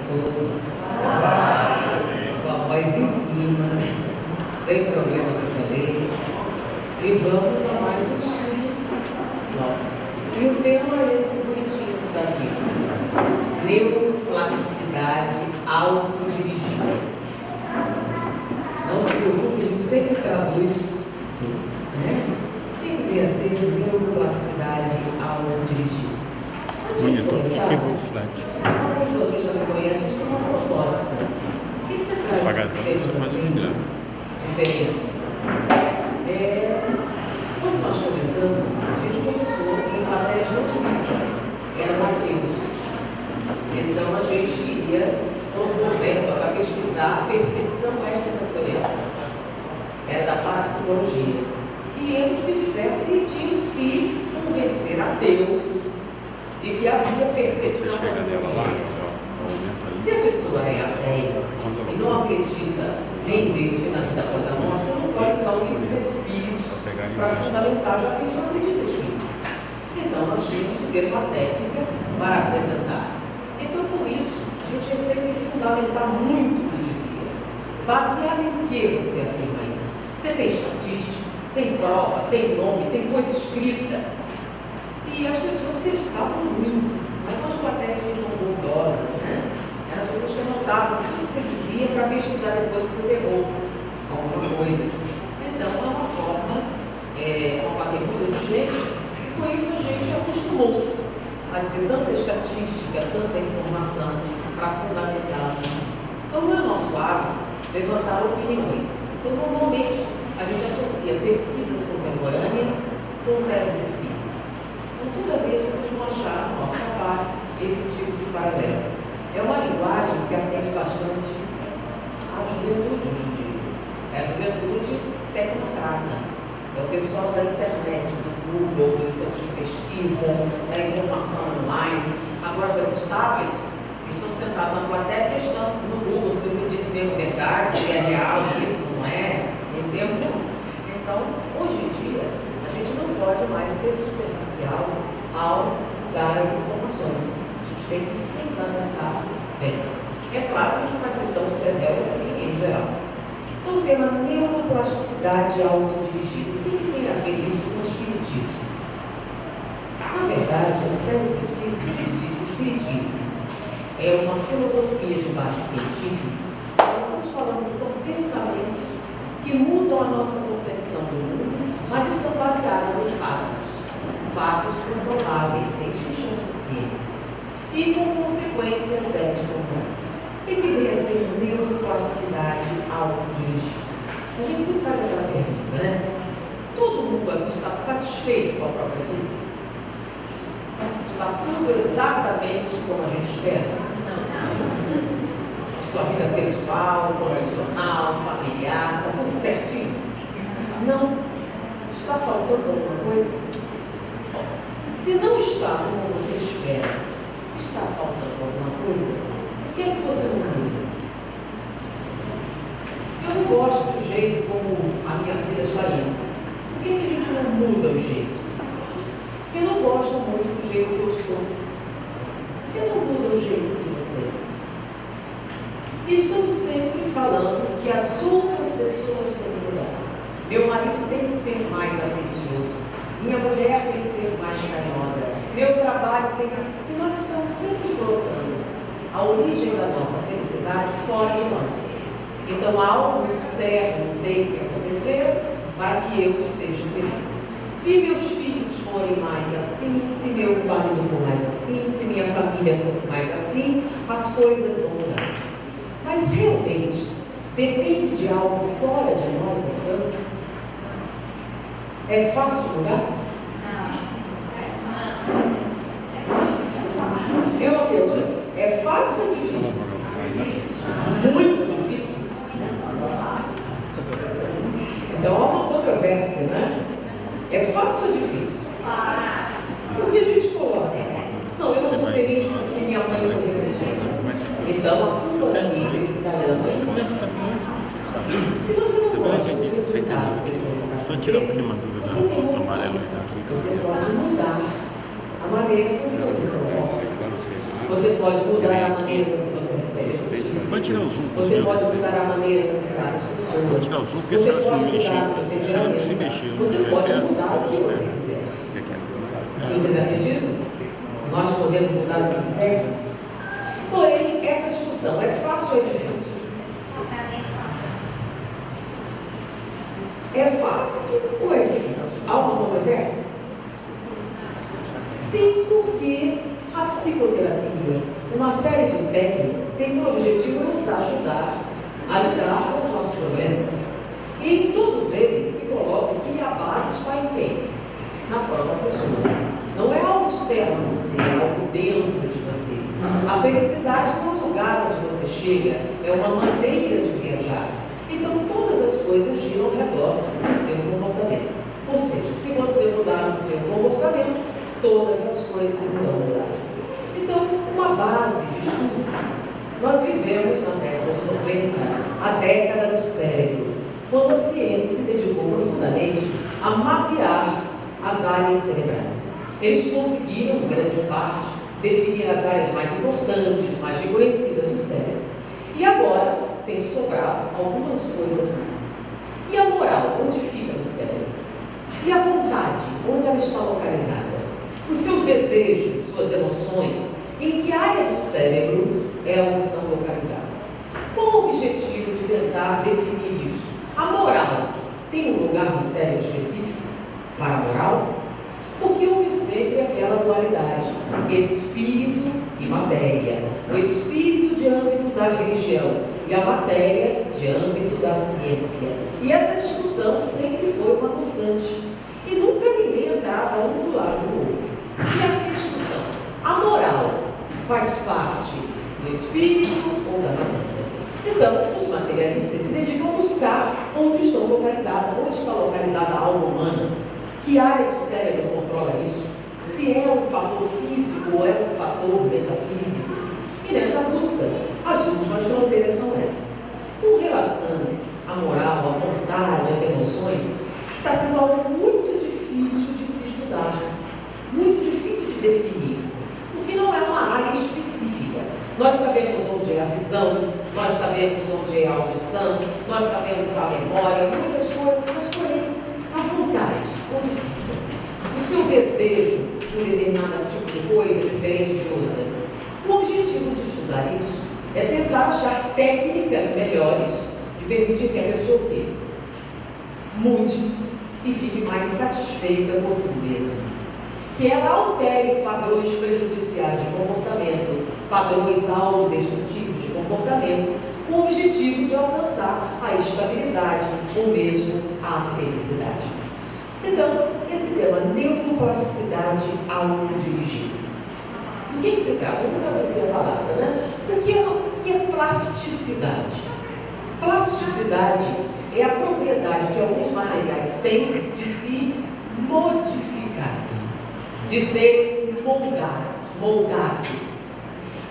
todos, com a voz em cima, sem problemas dessa vez. E vamos a mais um estudo nosso. E o tema é esse bonitinho que está aqui: neuroplasticidade autodirigida. Não se preocupe, a gente sempre traduz tudo, né? O que deveria ser neuroplasticidade autodirigida? A gente começar, alguns de vocês já me conhecem, a gente tem uma proposta. O que você traz desses temas assim, diferentes? Quando nós começamos, a gente começou em matérias não bíblicas, era Mateus. Então a gente ia promovendo para pesquisar a percepção extrasensorial. Era da parapsicologia. E íamos pedir verbo e tínhamos que convencer a Deus de que havia percepção extrasensorial. Se a pessoa é ateia e não acredita em Deus e na vida após a morte, você não pode usar o livro dos Espíritos para fundamentar, já que a gente não acredita em Espírito. Então nós tínhamos que ter uma técnica para apresentar. Então, por isso, a gente ia sempre fundamentar muito o que dizia. Baseado em que você afirma isso? Você tem estatística, tem prova, tem nome, tem coisa escrita. E as pessoas testavam muito. Não é com as plateias que são bondosas, né? Eram as pessoas que anotavam tudo que você dizia para pesquisar depois se você errou alguma coisa. Então, é uma forma, uma plateia muito exigente, e com isso a gente acostumou-se a dizer tanta estatística, tanta informação para fundamentar. Então, não é nosso hábito levantar opiniões. Então, normalmente, a gente associa pesquisas contemporâneas com teses espíritas. Então, toda vez vocês vão achar no nosso trabalho esse tipo de paralelo. É uma linguagem que atende bastante à juventude hoje em dia. É a juventude tecnocrata. É o pessoal da internet, do Google, dos centros de pesquisa, da informação online. Agora, com esses tablets, estão sentados na plateia testando no Google se você disse mesmo verdade, se é real isso, não é, em tempo. Então, hoje em dia, a gente não pode mais ser superficial ao dar as informações. A gente tem que fundamentar bem. É claro que a gente não vai ser tão severo assim, em geral. Então, o tema neuroplasticidade autodirigida. O que tem a ver isso com o espiritismo? Na verdade, as teses espíritas, o espiritismo é uma filosofia de base científica. Nós estamos falando que são pensamentos que mudam a nossa concepção do mundo, mas estão baseadas em fatos comprováveis, é isso que chama de ciência, e com consequências ético-morais. O que vem a ser neuroplasticidade autodirigida? A gente sempre faz aquela pergunta, né? Todo mundo aqui está satisfeito com a própria vida? Está tudo exatamente como a gente espera? Não. Sua vida pessoal, profissional, familiar, está tudo certinho? Não. Está faltando alguma coisa? Se não está como você espera, se está faltando alguma coisa, por que é que você não muda? Eu não gosto do jeito como a minha vida está indo. Por que a gente não muda o jeito? Eu não gosto muito do jeito que eu sou. Por que não muda o jeito que você é? E estamos sempre falando que as outras pessoas têm que mudar. Meu marido tem que ser mais atencioso. Minha mulher tem que ser mais carinhosa. Meu trabalho tem que... E nós estamos sempre colocando a origem da nossa felicidade fora de nós. Então, algo externo tem que acontecer para que eu seja feliz. Se meus filhos forem mais assim, se meu marido for mais assim, se minha família for mais assim, as coisas vão mudar. Mas realmente, depende de algo fora de nós, alcance? É fácil mudar? É uma pergunta. É fácil ou difícil? Muito difícil. Então há uma controvérsia, né? É fácil ou difícil? Porque a gente coloca, não, eu não sou feliz porque minha mãe foi repressora. Então a culpa da minha felicidade é da mãe? Se você não gosta do resultado que sua educação teve, você tem uma opção. Você pode mudar a maneira como você se comporta. Você pode mudar a maneira como você recebe Você pode mudar a maneira como trata as pessoas. Você pode mudar o seu temperamento. Você pode mudar o que você quiser. Se vocês acreditam, nós podemos mudar o que quisermos. Porém, essa discussão é fácil ou é difícil? É fácil ou é difícil? Alguma controvérsia? Sim, porque a psicoterapia, uma série de técnicas, tem por objetivo nos ajudar a lidar com os nossos problemas. E em todos eles se coloca que a base está em quem? Na própria pessoa. Não é algo externo a você, é algo dentro de você. A felicidade não é um lugar onde você chega, é uma maneira de viajar. Então todas as coisas giram ao redor do seu comportamento. Ou seja, se você mudar o seu comportamento, todas as coisas irão mudar. Então, uma base de estudo. Nós vivemos na década de 90, a década do cérebro, quando a ciência se dedicou profundamente a mapear as áreas cerebrais. Eles conseguiram, em grande parte, definir as áreas mais importantes, mais reconhecidas do cérebro. E agora tem sobrado algumas coisas novas. E a moral, onde fica no cérebro? E a vontade, onde ela está localizada? Os seus desejos, suas emoções, em que área do cérebro elas estão localizadas? Com o objetivo de tentar definir isso. A moral tem um lugar no cérebro específico para a moral? Porque houve sempre aquela dualidade, espírito e matéria. O espírito de âmbito da religião e a matéria de âmbito da ciência. E essa discussão sempre foi uma constante. E nunca ninguém entrava um do lado do outro. E a discussão, a moral faz parte do espírito ou da matéria? Então, os materialistas se dedicam a buscar onde estão localizadas, onde está localizada a alma humana, que área do cérebro controla isso, se é um fator físico ou é um fator metafísico. E nessa busca, as últimas fronteiras são essas. Com relação à moral, à vontade, às emoções, está sendo algo muito difícil de se estudar, muito difícil de definir, porque não é uma área específica. Nós sabemos onde é a visão, nós sabemos onde é a audição, nós sabemos a memória, muitas coisas, mas porém, a vontade, onde fica? O seu desejo por determinado tipo de coisa diferente de outra. O objetivo de estudar isso é tentar achar técnicas melhores de permitir que a pessoa o quê? Mude e fique mais satisfeita consigo mesma. Que ela altere padrões prejudiciais de comportamento, padrões autodestrutivos de comportamento, com o objetivo de alcançar a estabilidade ou mesmo a felicidade. Então, esse tema, neuroplasticidade autodirigida. Do que se trata? Vamos traduzir a palavra, né? O que é plasticidade? Plasticidade é a propriedade que alguns materiais têm de se modificar, de ser moldáveis.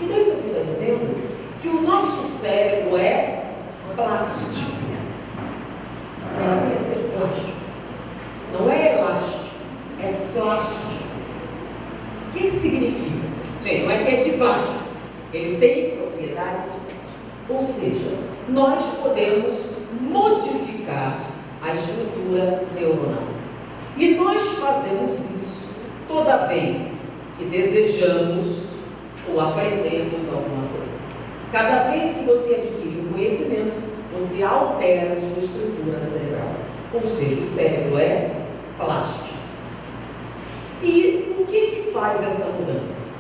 Então, isso aqui está dizendo que o nosso cérebro é plástico. Deveria ser plástico. Não é elástico, é plástico. O que significa? Gente, não é que é de plástico. Ele tem propriedades plásticas. Ou seja, nós podemos modificar a estrutura neuronal. E nós fazemos isso toda vez que desejamos ou aprendemos alguma coisa. Cada vez que você adquire um conhecimento, você altera a sua estrutura cerebral. Ou seja, o cérebro é plástico. E o que faz essa mudança?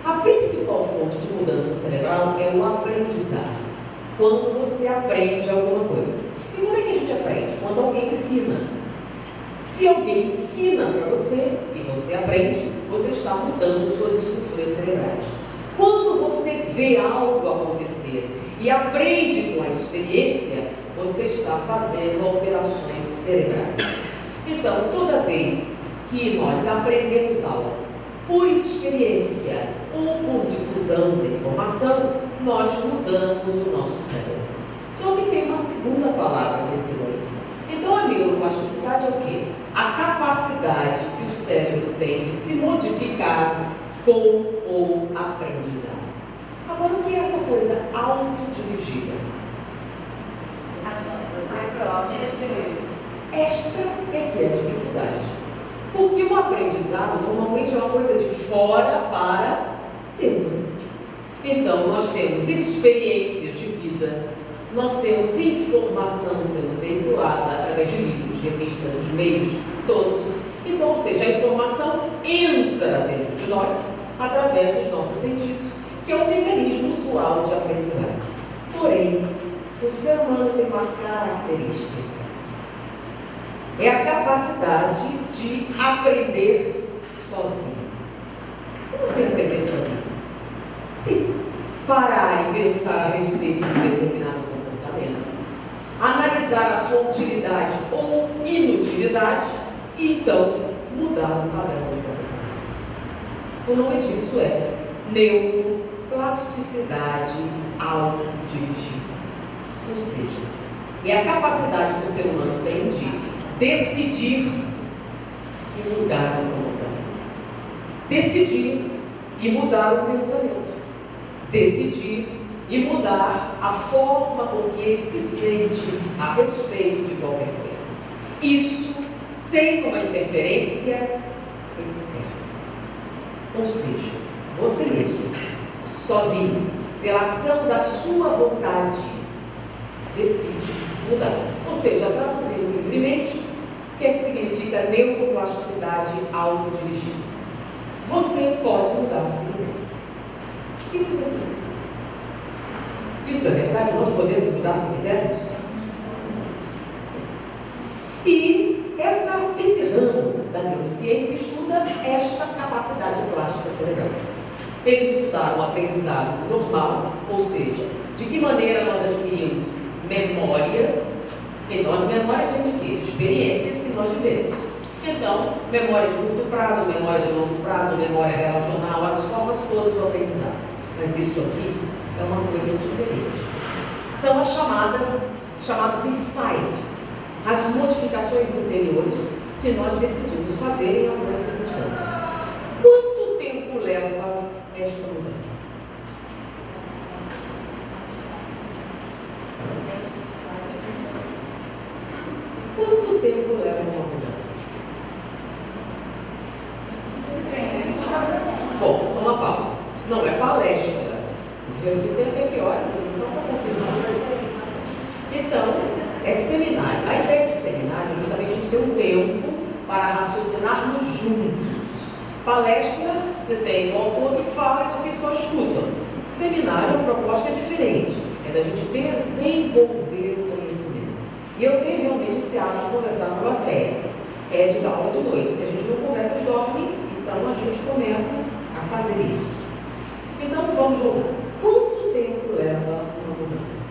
A principal fonte de mudança cerebral é o aprendizado. Quando você aprende alguma coisa. E como é que a gente aprende? Quando alguém ensina. Se alguém ensina para você e você aprende, você está mudando suas estruturas cerebrais. Quando você vê algo acontecer e aprende com a experiência, você está fazendo alterações cerebrais. Então, toda vez que nós aprendemos algo por experiência ou por difusão de informação, nós mudamos o nosso cérebro. Só que tem uma segunda palavra nesse meio. Então, a neuroplasticidade é o quê? A capacidade que o cérebro tem de se modificar com o aprendizado. Agora, o que é essa coisa autodirigida? Esta é que é a dificuldade. Porque o aprendizado normalmente é uma coisa de fora para dentro. Então, nós temos experiências de vida, nós temos informação sendo veiculada através de livros, revistas, dos meios todos. Então, ou seja, a informação entra dentro de nós através dos nossos sentidos, que é um mecanismo usual de aprendizado. Porém, o ser humano tem uma característica. É a capacidade de aprender sozinho. Como assim aprender sozinho? Sim, parar e pensar a respeito de um determinado comportamento, analisar a sua utilidade ou inutilidade e então mudar o padrão de comportamento. O nome disso é neuroplasticidade autodirigida. Ou seja, é a capacidade que o ser humano tem de decidir e mudar o comportamento. Decidir e mudar o pensamento. Decidir e mudar a forma com que ele se sente a respeito de qualquer coisa. Isso sem uma interferência externa. Ou seja, você mesmo, sozinho, pela ação da sua vontade, decide mudar. Ou seja, traduzindo livremente, o que é que significa neuroplasticidade autodirigida? Você pode mudar se quiser. Simples assim. Isso é verdade? Nós podemos mudar se quisermos? Sim. E esse ramo da neurociência estuda esta capacidade plástica cerebral. Eles estudaram o aprendizado normal, ou seja, de que maneira nós adquirimos memórias. Então, as memórias vêm de quê? De experiências que nós vivemos. Então, memória de curto prazo, memória de longo prazo, memória relacional, as formas todas do aprendizado. Mas isso aqui é uma coisa diferente. São as chamados insights, as modificações interiores que nós decidimos fazer em algumas circunstâncias. Quanto tempo leva esta mudança? Quanto tempo leva uma mudança? Bom, só uma pausa. Não é palestra. Isso já tem até que horas, só para confirmar. Então, é seminário. A ideia de seminário é justamente a gente ter um tempo para raciocinarmos juntos. Palestra, você tem um autor que fala e vocês só escutam. Seminário, a proposta é diferente. É da gente desenvolver o conhecimento. E eu tenho realmente esse hábito de conversar com a plateia. É de dar aula de noite. Se a gente não conversa, eles dormem, então a gente começa a fazer isso. Então, vamos voltar. Quanto tempo leva uma mudança?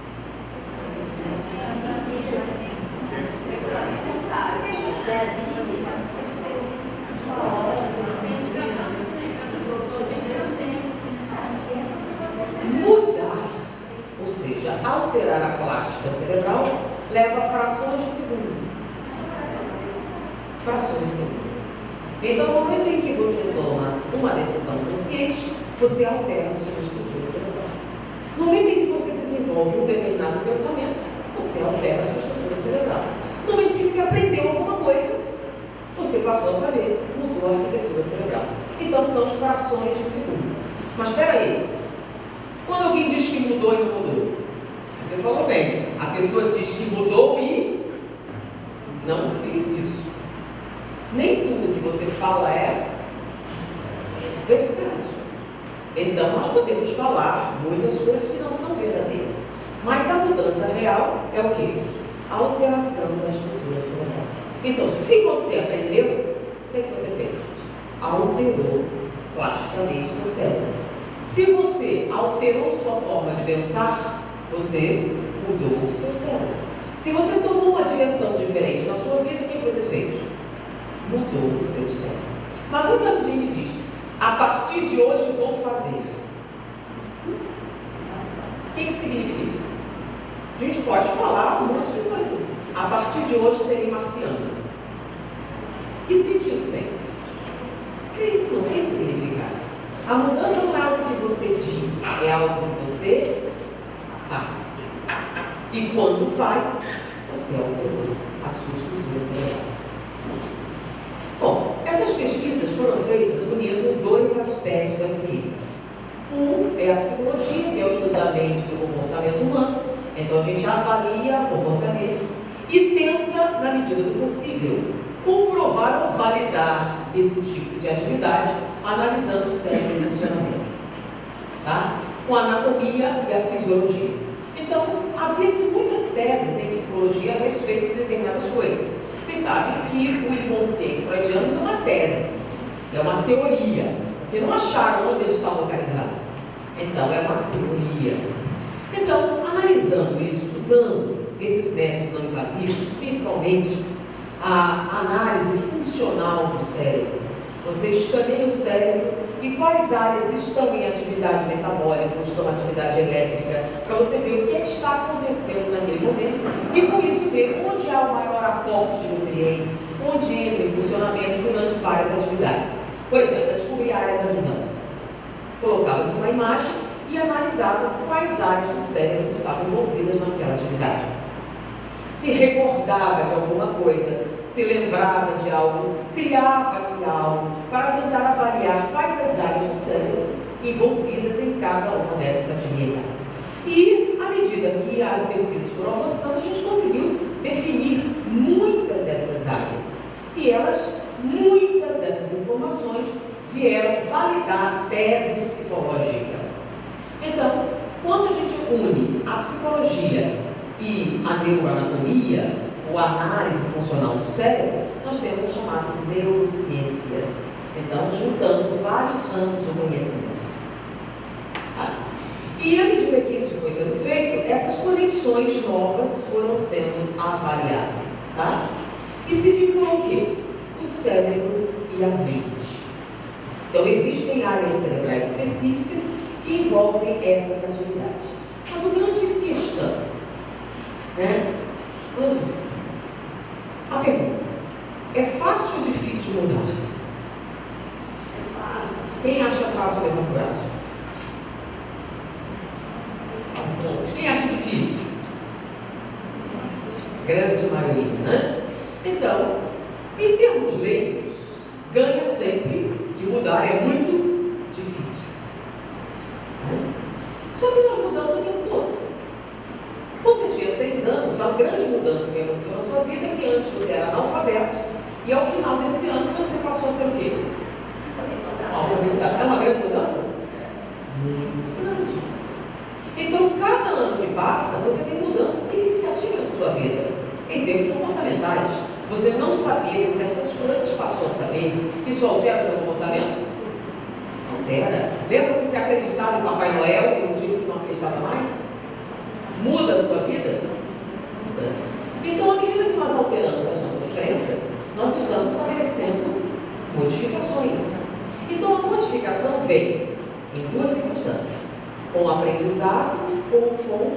Mudar, ou seja, alterar a plástica cerebral, leva frações de segundo. Frações de segundo. Então, no momento em que você toma uma decisão consciente, você altera a sua estrutura cerebral. No momento em que você desenvolve um determinado pensamento, você altera a sua estrutura cerebral. No momento em que você aprendeu alguma coisa, você passou a saber, mudou a arquitetura cerebral. Então, são frações de segundo. Mas espera aí, quando alguém diz que mudou e não mudou, você falou bem, a pessoa diz que mudou e não fez isso. Nem tudo que você fala é verdade. Então, nós podemos falar muitas coisas que não são verdadeiras. Mas a mudança real é o quê? A alteração da estrutura cerebral. Então, se você aprendeu, o que é que você fez? Alterou plasticamente seu cérebro. Se você alterou sua forma de pensar, você mudou o seu cérebro. Se você tomou uma direção diferente na sua vida, o que você fez? Mudou o seu cérebro. Mas muita gente diz, a partir de hoje vou fazer. O que significa? A gente pode falar um monte de coisas. A partir de hoje serei marciano. Que sentido tem? Não tem significado. A mudança não é algo que você diz, é algo que você faz. E quando faz, você alterou a sua estrutura cerebral. Bom, essas pesquisas foram feitas unindo dois aspectos da ciência. Um é a psicologia, que é o estudo da mente e do comportamento humano. Então a gente avalia o comportamento e tenta, na medida do possível, comprovar ou validar esse tipo de atividade, analisando o cérebro e o funcionamento, tá? Com a anatomia e a fisiologia. Então, havia-se muitas teses em psicologia a respeito de determinadas coisas. Vocês sabem que o inconsciente freudiano não é uma tese, é uma teoria, porque não acharam onde ele está localizado. Então, é uma teoria. Então, analisando isso, usando esses métodos não invasivos, principalmente a análise funcional do cérebro, você escaneia o cérebro e quais áreas estão em atividade metabólica, ou estão em atividade elétrica, para você ver o que é que está acontecendo naquele momento e com isso ver onde há o maior aporte de nutrientes, onde entra em funcionamento durante várias atividades. Por exemplo, descobrir a área da visão. Colocava-se uma imagem e analisava-se quais áreas do cérebro estavam envolvidas naquela atividade. Se recordava de alguma coisa, se lembrava de algo, criava-se algo para tentar avaliar quais as áreas do cérebro envolvidas em cada uma dessas atividades. E, à medida que as pesquisas foram avançando, a gente conseguiu definir muitas dessas áreas. E muitas dessas informações vieram validar teses psicológicas. Então, quando a gente une a psicologia e a neuroanatomia, ou a análise funcional do cérebro, nós temos as chamadas neurociências. Então, juntando vários ramos do conhecimento. Tá? E à medida que isso foi sendo feito, essas conexões novas foram sendo avaliadas. Tá? E se vinculou o quê? O cérebro e a mente. Então, existem áreas cerebrais específicas que envolvem essas atividades. Mas a grande questão, né? A pergunta: é fácil ou difícil mudar? É fácil. Quem acha fácil, levanta o braço. Quem acha difícil? Grande maioria, né? Então, em termos leigos, ganha sempre que mudar é muito difícil. Né? Só que nós mudamos o tempo todo. Quando você tinha 6 anos, a grande mudança que aconteceu na sua vida é que antes você era analfabeto e ao final desse ano você passou a ser o quê? Alfabetizado. É uma grande mudança? Muito grande. Então, cada ano que passa, você tem mudanças significativas na sua vida, em termos comportamentais. Você não sabia de certas coisas, passou a saber. Isso altera o seu comportamento? Altera. Lembra quando você acreditava em Papai Noel e um dia você não acreditava mais? Muda a sua vida? Muda. Então, à medida que nós alteramos as nossas crenças, nós estamos estabelecendo modificações. Então, a modificação vem em 2 circunstâncias: com o aprendizado ou com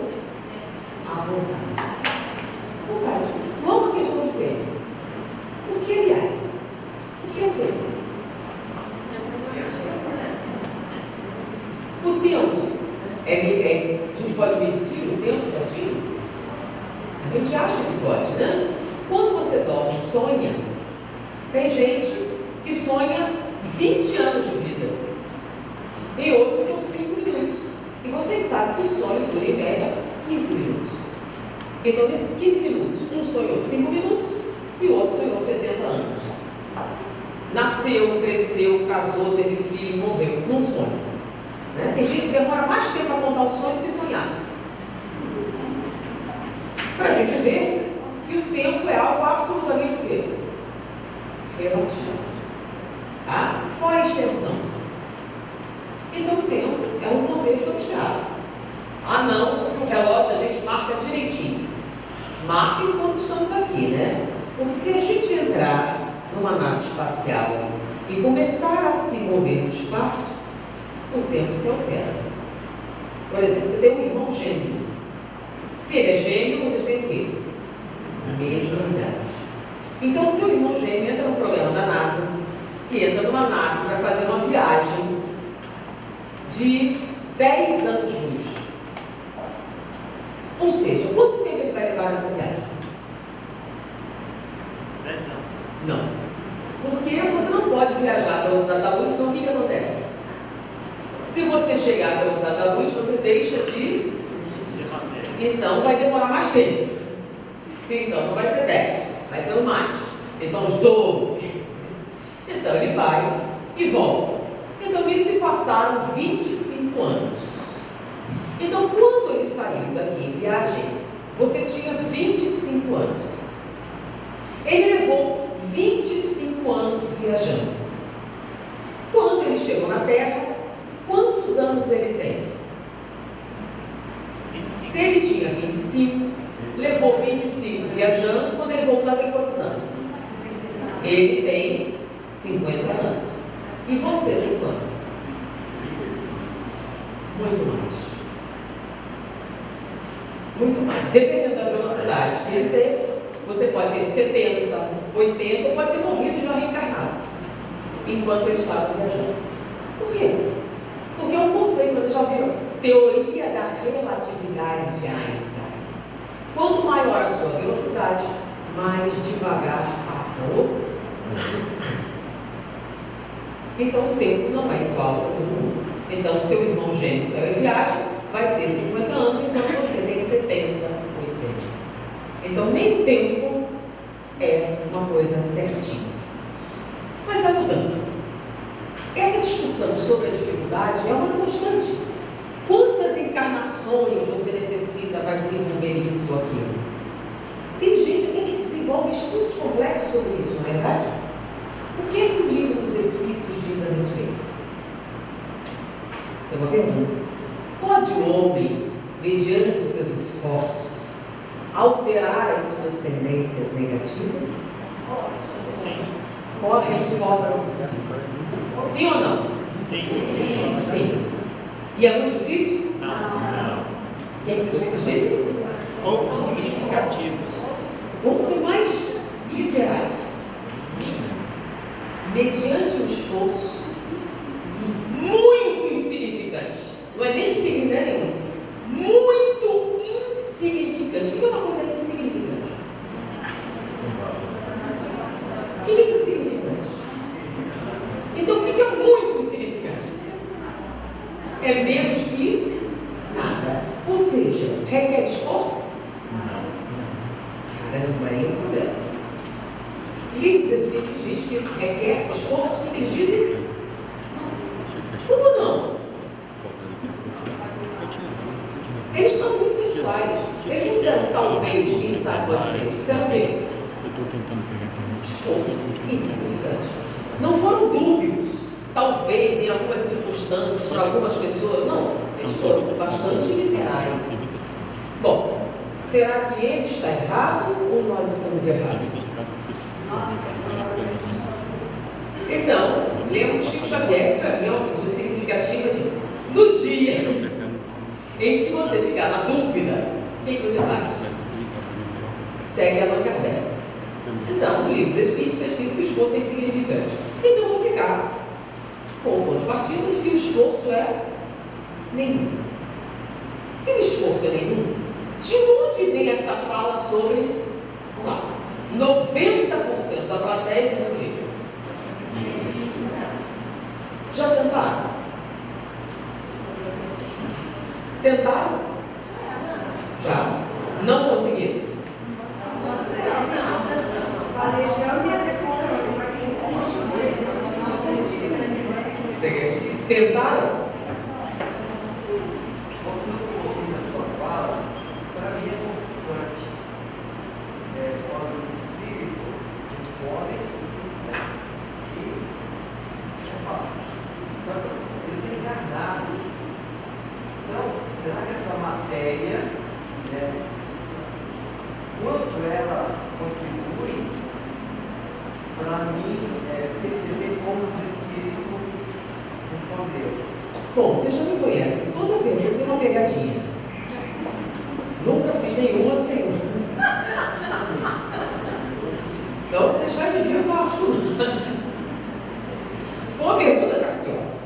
a vontade. Vontade. Não é uma questão de tempo. Porque, aliás, o que é o tempo? O tempo a gente pode medir o tempo certinho? A gente acha que pode, né? Quando você dorme e sonha, tem gente que sonha 20 anos de vida. E outros são 5 minutos. E vocês sabem que o sonho dura em média 15 minutos. Então, nesses 15 minutos, um sonhou 5 minutos e o outro sonhou 70 anos. Nasceu, cresceu, casou, teve filho, morreu num sonho. Né? Tem gente que demora mais tempo a contar o sonho do que sonhar. Para a gente ver que o tempo é algo absolutamente o quê? Relativo. Tá? Qual é a extensão? Então o tempo é um contexto abstrato. Ah não, o relógio a gente marca direitinho. Marca enquanto estamos aqui, né? Porque se a gente entrar numa nave espacial e começar a se mover no espaço, o tempo se altera. Por exemplo, você tem um irmão gêmeo. Se ele é gêmeo, vocês têm o quê? A mesma idade. Então, o seu irmão gêmeo entra no programa da NASA e entra numa nave para fazer uma viagem de 10 anos-luz. Ou seja, quanto tempo ele vai levar nessa viagem? deixa de... Então vai demorar mais tempo. Então não vai ser 10, vai ser mais. Então os 12. Então ele vai e volta. Então nisso se passaram 25 anos. Então quando ele saiu daqui em viagem, você tinha 25 anos. Ele levou 25 anos viajando. Quando ele chegou na Terra, quantos anos ele tem? Se ele tinha 25, levou 25 viajando, quando ele voltar tem quantos anos? Ele tem 50 anos. E você tem quanto? Muito mais. Muito mais. Dependendo da velocidade que ele teve, você pode ter 70, 80, ou pode ter morrido e já reencarnado, enquanto ele estava viajando. Por quê? Porque é um conceito, vocês já viram? Teoria da relatividade de Einstein. Quanto maior a sua velocidade, mais devagar passa o tempo. Então o tempo não é igual para todo mundo. Então seu irmão gêmeo saiu em viagem, vai ter 50 anos, enquanto você tem 70, 80. Então nem o tempo é uma coisa certinha. Mas a mudança. Essa discussão sobre a dificuldade é uma constante. Quantas encarnações você necessita para desenvolver isso ou aquilo? Tem gente até que desenvolve estudos complexos sobre isso, não é verdade? O que é que o livro dos Espíritos diz a respeito? Tem uma pergunta. Pode o homem, mediante os seus esforços, alterar as suas tendências negativas? Sim. Qual a resposta dos Espíritos? Sim ou não? Sim. Sim. E é muito difícil? Não. O que é que os Espíritos dizem? Poucos significativos. Vamos ser mais literais. Mediante um esforço muito insignificante. Não é nem insignificante nenhum. Muito insignificante. O que é uma coisa insignificante? O que é insignificante? Então, o que é muito insignificante? É menos que nada. Ou seja, requer esforço? Caramba, aí é um problema. O livro dos Espíritos diz que requer esforço, que eles dizem? Como não? Eles estão muito textuais. Eles não disseram talvez, quem sabe pode ser. Disseram o quê? Esforço insignificante. Não foram dúbios, talvez em algumas circunstâncias, para algumas pessoas, não. Eles foram bastante literais. Bom, será que ele está errado ou nós estamos errados? Então, lembra o Chico Xavier, que para mim é uma pessoa significativa, diz: no dia em que você ficar na dúvida, o que você faz? Segue Allan Kardec. Então, no livro dos Espíritos é escrito que o esforço é insignificante. Então, eu vou ficar com o ponto de partida de que o esforço é nenhum. Se o esforço é nenhum, de onde vem essa fala sobre, vamos lá, 90% da plateia diz o quê? Já tentaram? Tentaram? Já? Não conseguiram? Tentaram? Para mim é conflitante. Quando os espíritos respondem e é fácil. Então, ele tem encarnado. Então, será que essa matéria, quanto ela contribui para mim perceber como os espíritos responderam? Bom, vocês já me conhecem. Toda pergunta tem uma pegadinha. Nunca fiz nenhuma sem. Então vocês já deviam estar achando. Foi uma pergunta capciosa.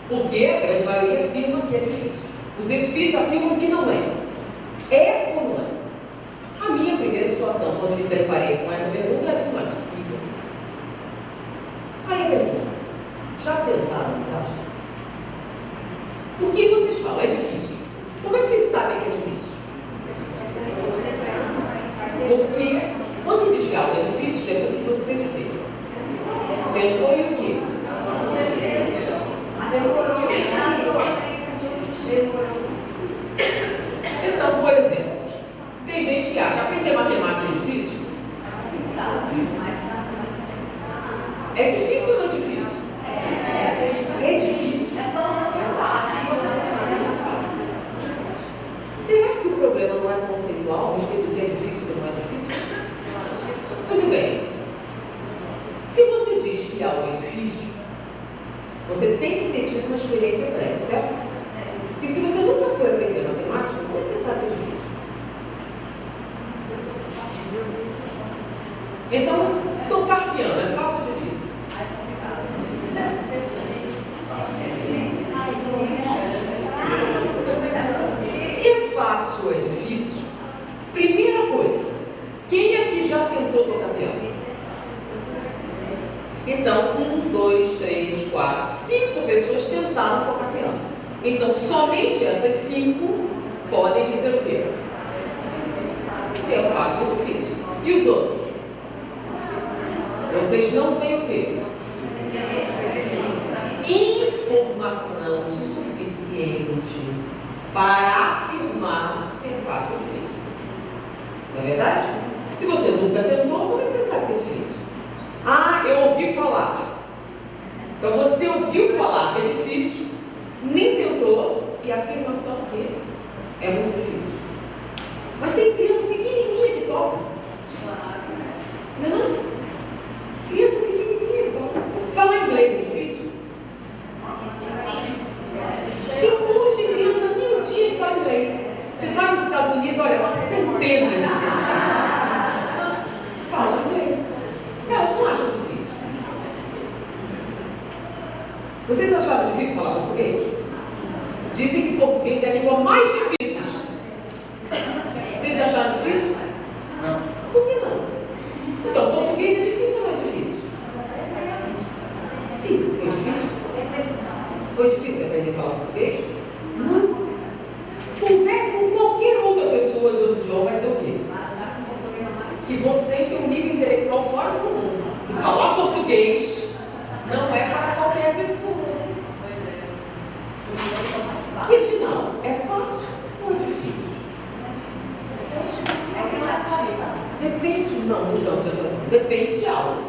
Porque a grande maioria afirma que é difícil. Os espíritos afirmam que não é. É ou não é? A minha primeira situação, quando me deparei com essa pergunta, é que não é possível. Aí a pergunta: já tentaram mudar? Por que vocês falam? É difícil. problema não é conceitual a respeito do que é difícil e do que não é difícil? Muito bem. Se você diz que algo é difícil, você tem que ter tido uma experiência prévia, certo? E se você nunca foi aprender matemática, como é que você sabe que é difícil? Então, tocar piano é fácil ou difícil? Se é fácil ou é difícil, primeira coisa, quem aqui já tentou tocar piano? Então, 1, 2, 3, 4, 5 pessoas tentaram tocar piano. Então, somente essas 5 podem dizer o quê? Se é fácil ou difícil. E os outros? Vocês não têm o quê? Informação suficiente para afirmar se é fácil ou difícil. Não é verdade? Se você nunca tentou, como é que você sabe que é difícil? Ah, eu ouvi falar. Então você ouviu falar que é difícil, nem tentou e afirma então que é muito difícil. Mas tem criança pequenininha que toca. Não é não? Criança pequenininha que toca. Falar inglês é difícil? Tem um monte de criança miudinha que fala inglês. Você vai nos Estados Unidos, olha, uma centena de crianças fala inglês. Elas não acham difícil. Vocês acharam difícil falar português? Dizem que português é a língua mais difícil. Vocês acharam difícil? Não. Por que não? Então, português é difícil ou não é difícil? Sim, foi difícil. Foi difícil aprender a falar português? Não. Converse com qualquer outra pessoa de outro idioma, vai dizer o quê? Que vocês têm um nível intelectual fora do comum. E falar português não é para qualquer pessoa. E afinal, é fácil ou é difícil? Depende, não de atuação. Depende de algo.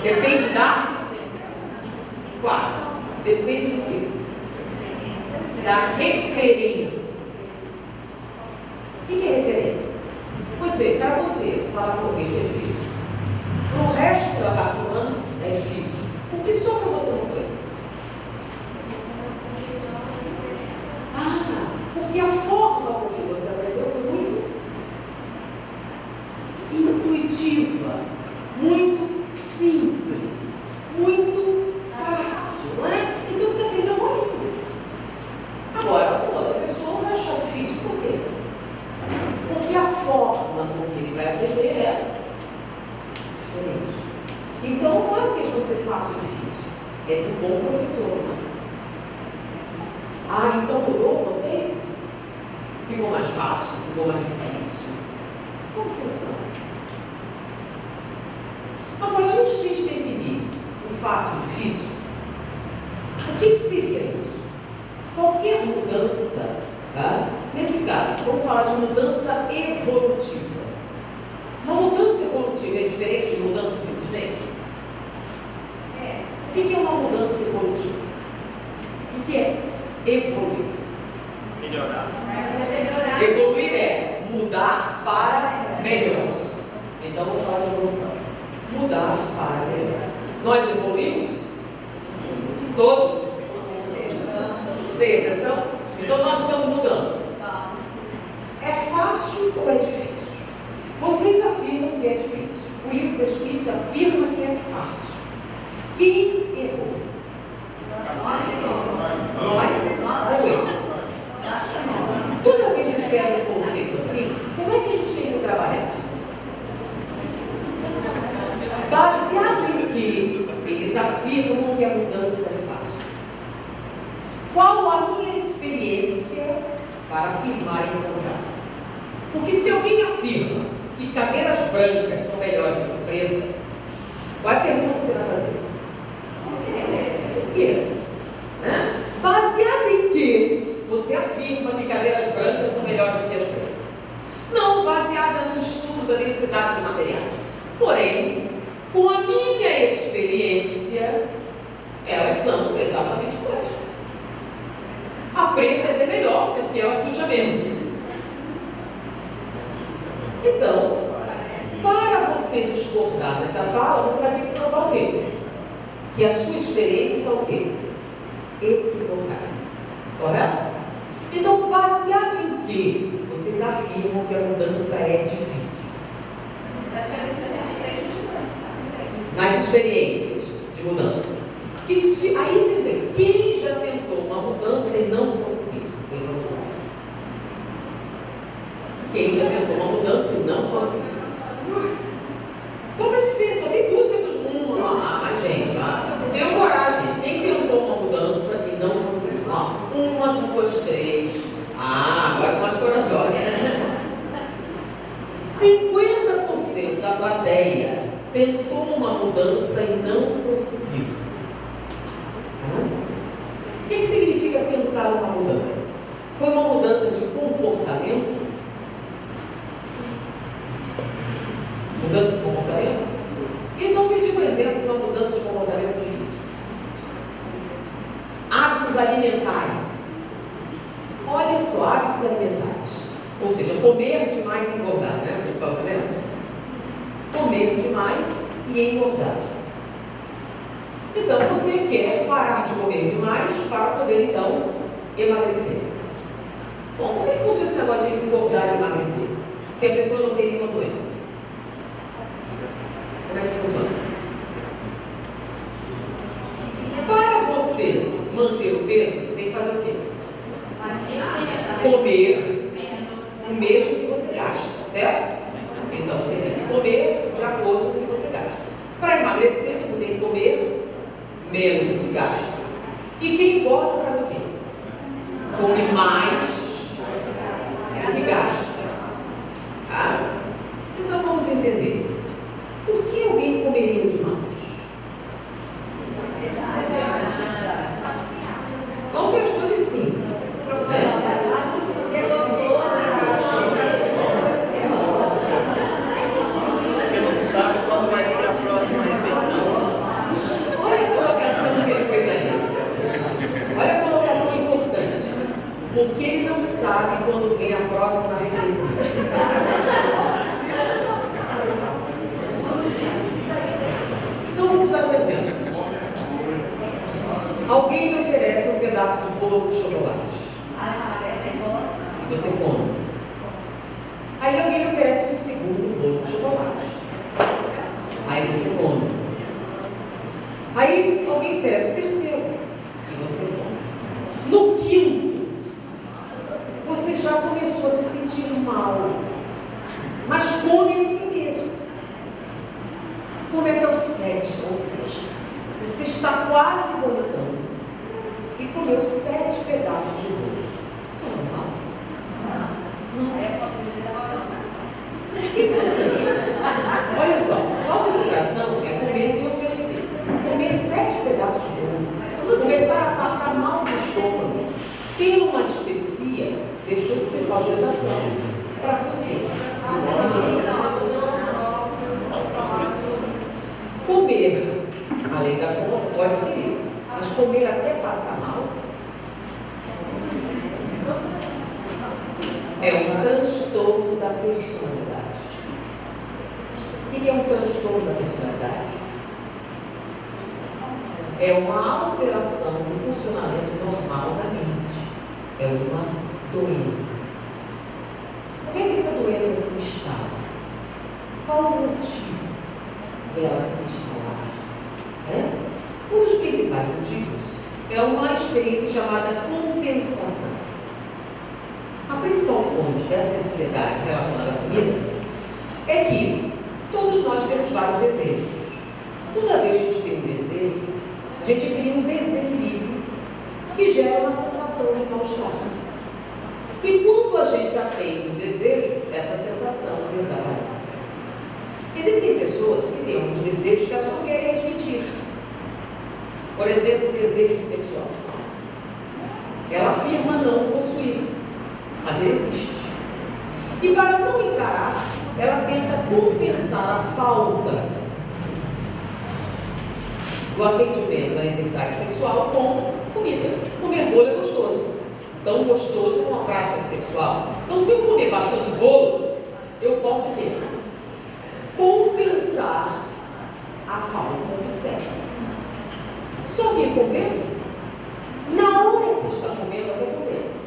Depende da? Quase. Depende do quê? Da referência. O que é referência? Para você, falar português é difícil. Para o resto da raça humana é difícil. Por que só para você não foi? Ah, porque a forma com que você aprendeu foi muito intuitiva, muito simples, muito fácil, não é? Então você aprendeu muito. Agora, outra pessoa vai achar difícil, por quê? Porque a forma com que ele vai aprender é diferente. Então, não é uma questão de ser fácil ou difícil, é do bom professor. Ah, então mudou você? Ficou mais fácil? Ficou mais difícil? Como funciona? Agora, antes de a gente definir o fácil e o difícil, o que seria isso? Qualquer mudança, tá? Nesse caso, vamos falar de mudança evolutiva. Uma mudança evolutiva é diferente de mudança simplesmente? O que é uma mudança evolutiva? O que é evoluir? Melhorar. Evoluir é mudar para melhor. Então vamos falar de evolução. Mudar para melhor. Nós evoluímos? Todos? Sem exceção? Então nós estamos mudando. É fácil ou é difícil? Vocês afirmam que é difícil. O livro dos Espíritos afirma que é fácil. Quem errou? Nós ou eles? Toda vez que a gente pega um conceito assim, como é que a gente tem que trabalhar? Baseado em que eles afirmam que a mudança é fácil. Qual a minha experiência para afirmar e encontrar? Porque se alguém afirma que cadeiras brancas são melhores do que pretas, qual é a pergunta que você vai fazer? Por quê? Baseado em que você afirma que cadeiras brancas são melhores do que as pretas? Não baseada no estudo da densidade de materiais. Porém, com a minha experiência, elas são exatamente iguais. preta é melhor, porque ela suja menos. Então, para você discordar dessa fala, você vai ter que provar o quê? Que a sua experiência está o quê? Equivocada. Correto? Então, baseado em que vocês afirmam que a mudança é difícil? Nas experiências de mudança. Aí tem quem já tentou uma mudança e não conseguiu? Quem já tentou uma mudança e não conseguiu? Só para a gente ver, só tem duas pessoas. Mais gente, tenham coragem. Quem tentou uma mudança e não conseguiu? Uma, duas, três. Agora mais corajosa. 50% da plateia tentou uma mudança e não conseguiu. O que significa tentar uma mudança? Foi uma mudança de comportamento? Mudança de comportamento? Então, me diga um exemplo de uma mudança de comportamento difícil. Hábitos alimentares. Olha só, hábitos alimentares. Ou seja, comer demais e engordar, né? O principal problema? Comer demais e engordar. Então, você quer parar de comer demais para poder, então, emagrecer. Bom, como é que funciona esse negócio de engordar e emagrecer? Se a pessoa não tem nenhuma doença? Como é que funciona? Para você manter o peso, você tem que fazer o quê? Comer o mesmo que você gasta, certo? Então você tem que comer de acordo com o que você gasta. Para emagrecer, você tem que comer menos do que gasta. E quem engorda faz o quê? Come mais do que gasta. Tá? Então vamos entender. Por que alguém comeria demais? Vamos para as coisas simples. Porque não sabe quando vai ser a próxima refeição. Olha a colocação que ele fez aí. Olha a colocação importante. Porque ele não sabe quando vem a próxima refeição. Então vamos dar um exemplo. Alguém lhe oferece um pedaço de bolo de chocolate. E você come. Aí alguém lhe oferece um segundo bolo de chocolate. Aí você come. Aí alguém oferece o terceiro. E você come. No quinto, você já começou a se sentir mal. Mas come assim mesmo. Come até o sétimo, ou seja, você está quase vomitando e comeu 7 pedaços de bolo. Isso é normal? Não é. Por que você diz? Olha só, falta de educação é comer sem oferecer. Comer 7 pedaços de bolo, começar a passar mal no estômago, ter uma dispepsia, deixou de ser falta de educação. Para ser o quê? Comer, além da conta, pode ser isso, mas comer até passar mal é um transtorno da personalidade. O que é um transtorno da personalidade? É uma alteração do funcionamento normal da mente. É uma doença. Como é que essa doença se instala? Qual o motivo dela se instalar? Um dos principais motivos é uma experiência chamada compensação. A principal fonte dessa ansiedade relacionada à comida é que todos nós temos vários desejos. Toda vez que a gente tem um desejo, a gente cria um desequilíbrio que gera uma sensação de mal-estar. E quando a gente atende o desejo, essa sensação desaparece. Existem pessoas que têm alguns desejos que elas não querem admitir. Por exemplo, o desejo sexual. Ela afirma não possuir, mas ele existe. E para não encarar, ela tenta compensar a falta do atendimento à necessidade sexual com comida. Comer bolo é gostoso. tão gostoso como uma prática sexual. Então, se eu comer bastante bolo, eu posso o quê? Compensar a falta de sexo. Só que compensa? Na hora que você está comendo, até compensa.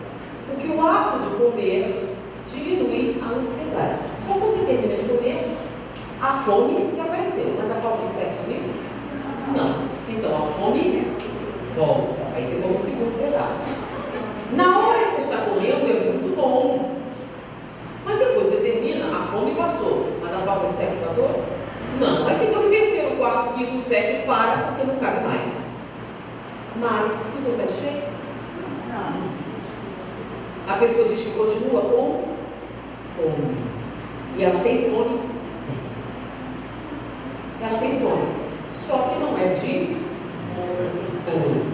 Porque o ato de comer diminui a ansiedade. Só quando você termina de comer, a fome desapareceu. Mas a falta de sexo sumiu? Não. Então a fome volta. Aí você come o segundo pedaço. Na hora que você está comendo, é muito bom. Mas depois você termina, a fome passou. Mas a falta de sexo passou? Não. Aí você come o terceiro, quarto, quinto, sétimo, para, porque não cabe mais. Mas ficou satisfeito? Não. A pessoa diz que continua com fome. E ela tem fome? Ela tem fome. Só que não é de ouro.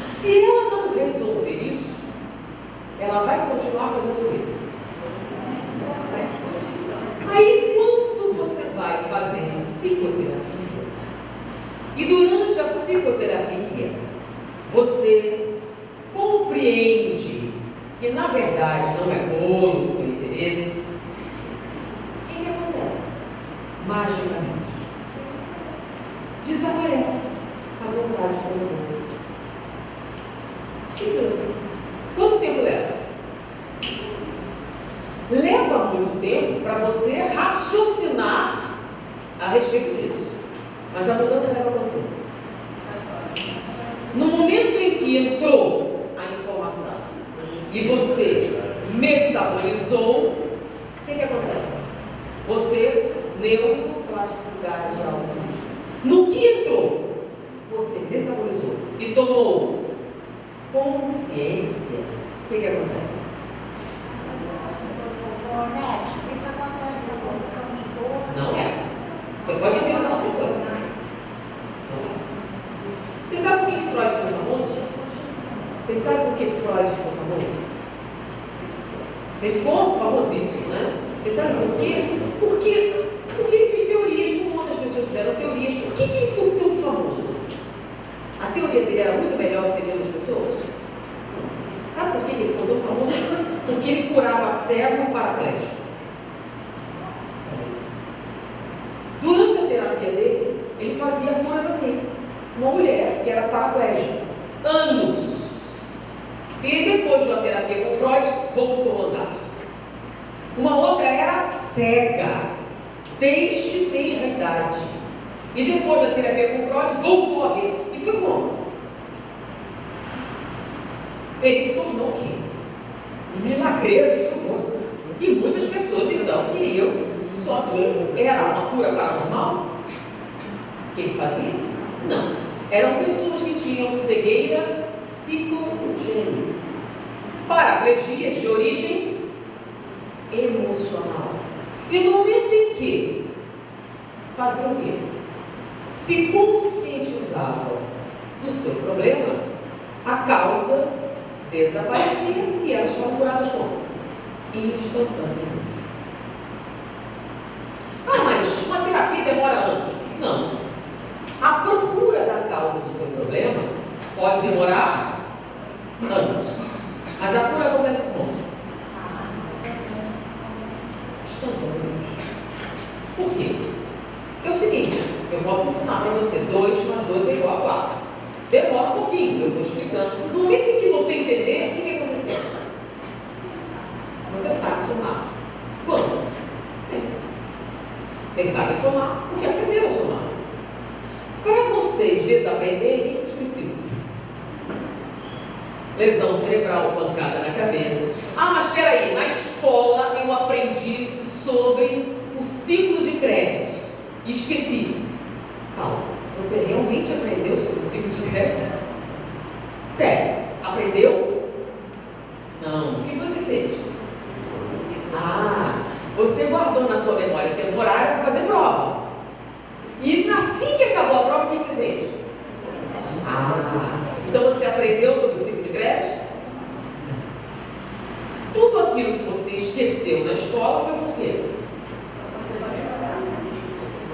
Se ela não resolver isso, ela vai continuar fazendo o quê? Aí quando você vai fazer psicoterapia, e durante a psicoterapia, você compreende que na verdade não é bolo o seu interesse, o que acontece? Magicamente, desaparece a vontade de comer bolo. Simples assim. Quanto tempo leva? Leva muito tempo para você raciocinar a respeito disso. Mas a mudança leva quanto tempo? No momento em que entrou a informação e você metabolizou, o que acontece? Você neuroplasticidade automática. No que entrou, você metabolizou e tomou consciência, o que acontece? Isso acontece na produção de doce. Não é essa. Você pode inventar outra coisa. Não é essa. Você sabe por que Freud ficou famoso? Vocês sabem por que Freud ficou famoso? Ele ficou famosíssimo, né? Vocês sabem por quê? Porque ele fez teorias, como outras pessoas fizeram teorias. Por que ele ficou tão famoso assim? A teoria dele era muito melhor do que a de outras pessoas? Sabe por que ele ficou tão famoso? Porque ele curava cego e paraplégico. Durante a terapia dele, ele fazia coisas assim. Uma mulher que era paraplégica, anos. E depois de uma terapia com Freud, voltou a andar. Uma outra era cega, desde tenra idade. E depois da terapia com Freud, voltou a ver. E foi como? Ele se tornou o quê? Um milagreiro famoso. E muitas pessoas então queriam. Só que era uma cura paranormal que ele fazia? Não. Eram pessoas que tinham cegueira psicogênica, paraplegias de origem emocional. E no momento em que faziam o quê? Se conscientizavam do seu problema, a causa desaparecia e elas foram curadas como? Instantaneamente. Ah, mas uma terapia demora anos. Não. A procura da causa do seu problema pode demorar anos. Mas a cura acontece como? Instantaneamente. Por quê? Porque é o seguinte, eu posso ensinar para você 2 mais 2 é igual a 4. Demora um pouquinho, eu vou explicando. No momento em que você entender, o que aconteceu? Você sabe somar. Quando? Sempre. Vocês sabem somar porque aprenderam a somar. Para vocês desaprenderem, o que vocês precisam? Lesão cerebral, pancada na cabeça. Ah, mas espera aí, na escola eu aprendi sobre o ciclo de Krebs e esqueci. Paulo, você realmente aprendeu sobre o ciclo de Krebs? Sério, aprendeu? Não. O que você fez? Ah, você guardou na sua memória temporária para fazer prova. E assim que acabou a prova, o que você fez? Ah, então você aprendeu sobre o ciclo de Krebs? Tudo aquilo que você esqueceu na escola foi por quê?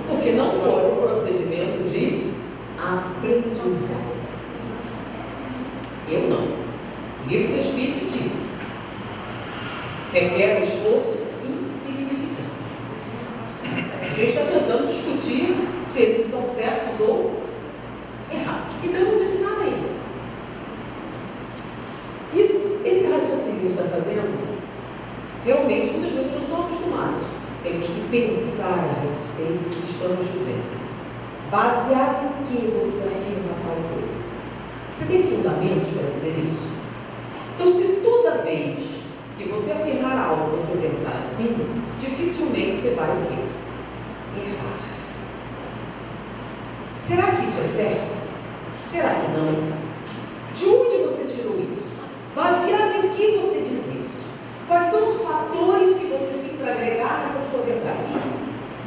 Porque não foi um procedimento de aprendizagem. Eu não. O livro dos Espíritos diz: requer um esforço insignificante. A gente está tentando discutir se eles estão certos ou errados. Então eu não disse nada ainda. Esse raciocínio que a gente está fazendo, realmente, muitas vezes não são acostumados. Temos que pensar a respeito do que estamos dizendo. Baseado em que você afirma tal coisa? Você tem fundamentos para dizer isso? Então, se toda vez que você afirmar algo, você pensar assim, dificilmente você vai o quê? Errar. Será que isso é certo? Será que não? De onde você tirou isso? Baseado em que você diz isso? Quais são os fatores que você tem para agregar nessa sua verdade?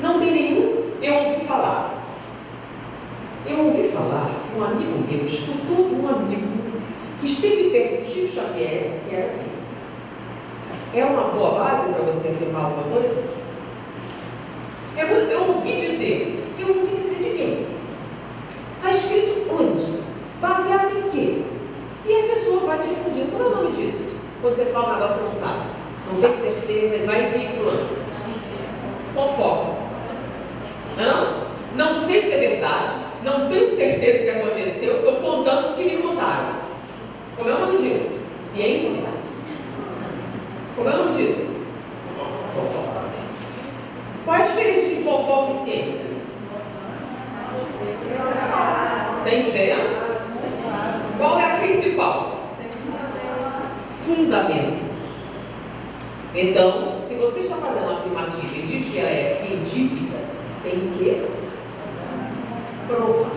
Não tem nenhum? Eu ouvi falar. Eu ouvi falar que um amigo meu escutou de um amigo que esteve perto do Chico Xavier, que era assim. É uma boa base para você afirmar alguma coisa? Eu ouvi dizer de quem? Está escrito onde? Baseado em quê? E a pessoa vai difundindo. Qual é o nome disso? Quando você fala um negócio, você não sabe. Não tem certeza e vai veiculando. Fofoca. Não sei se é verdade. Não tenho certeza se aconteceu. Estou contando o que me contaram. Como é o nome disso? Ciência? Como é o nome disso? Fofoca. Qual é a diferença entre fofoca e ciência? Tem diferença? Qual é a principal? Fundamentos. Então, se você está fazendo uma afirmativa e diz que ela é científica, tem que provar.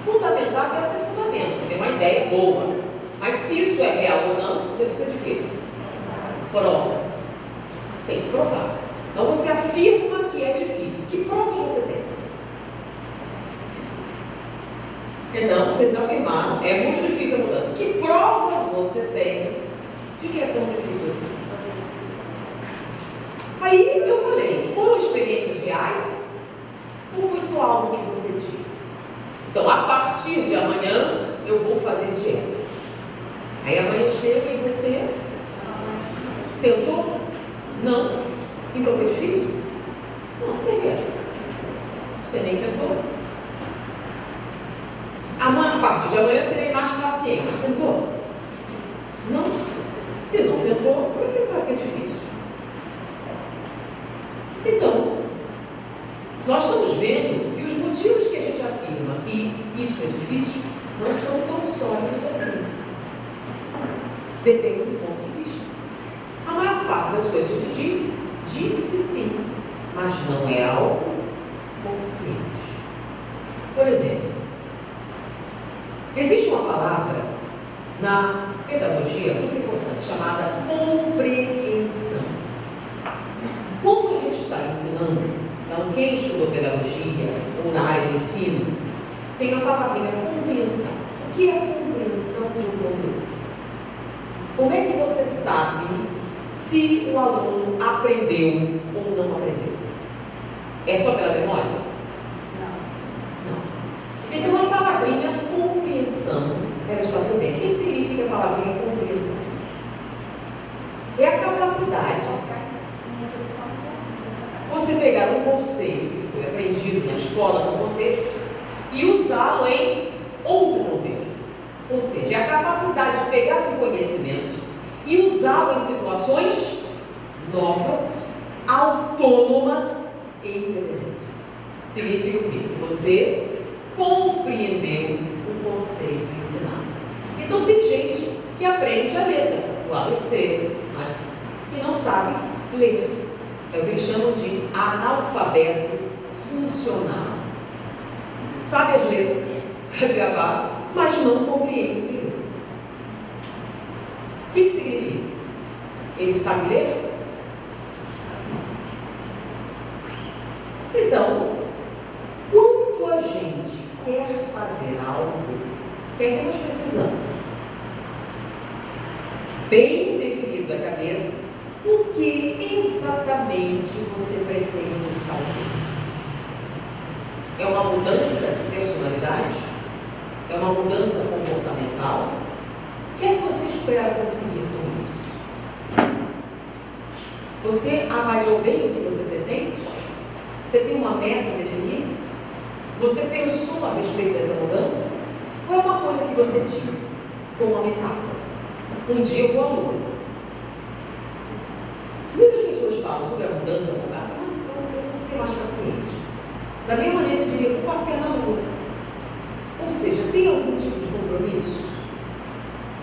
Fundamentar deve ser fundamento, tem uma ideia boa. Mas se isso é real ou não, você precisa de quê? Provas. Tem que provar. Então você afirma que é difícil. Que provas você tem? Então, vocês afirmaram, é muito difícil a mudança. Que provas você tem de que é tão difícil assim? Aí eu falei, foram experiências reais? Ou foi só algo que você disse? Então, a partir de amanhã, eu vou fazer dieta. Aí amanhã chega e você tentou? Não. Então foi difícil? Não, primeiro. Você nem tentou. A partir de amanhã serei mais paciente. Tentou? Não. Se não tentou, como é que você sabe que é difícil? Então, nós estamos vendo que os motivos que a gente afirma que isso é difícil não são tão sólidos assim. Depende do ponto de vista. A maior parte das coisas que a gente diz que sim, mas não é algo consciente. Por exemplo, existe uma palavra na pedagogia muito importante chamada compreensão. Quando a gente está ensinando, então quem estudou pedagogia ou na área do ensino, tem a palavrinha compreensão. O que é a compreensão de um conteúdo? Como é que você sabe se o aluno aprendeu ou não aprendeu? É só pela memória? Não. Então a palavrinha compreensão, ela está presente. O que significa a palavrinha compreensão? É a capacidade você pegar um conceito que foi aprendido na escola, no contexto, e usá-lo em outro contexto. Ou seja, a capacidade de pegar um conhecimento e usá-lo em situações novas, autônomas e independentes. Significa o quê? Que você compreendeu o conceito ensinado. Então tem gente que aprende a letra, o ABC, mas que não sabe ler. É o que eles chamam de analfabeto funcional. Sabe as letras, sabe gravar, mas não compreende o que lê. O que significa? Ele sabe ler? Então, quando a gente quer fazer algo, o que é que nós precisamos? Bem definido da cabeça, o que exatamente você pretende fazer? É uma mudança de personalidade? é uma mudança comportamental. O que é que você espera conseguir com isso? Você avaliou bem o que você pretende? Você tem uma meta definida? Você pensou a respeito dessa mudança? Ou é uma coisa que você disse com uma metáfora? Um dia eu vou à lua. Muitas pessoas falam sobre a mudança com graça, mas eu vou ser mais paciente. Da mesma maneira, você diria, eu vou passear na lua. Ou seja, tem algum tipo de compromisso?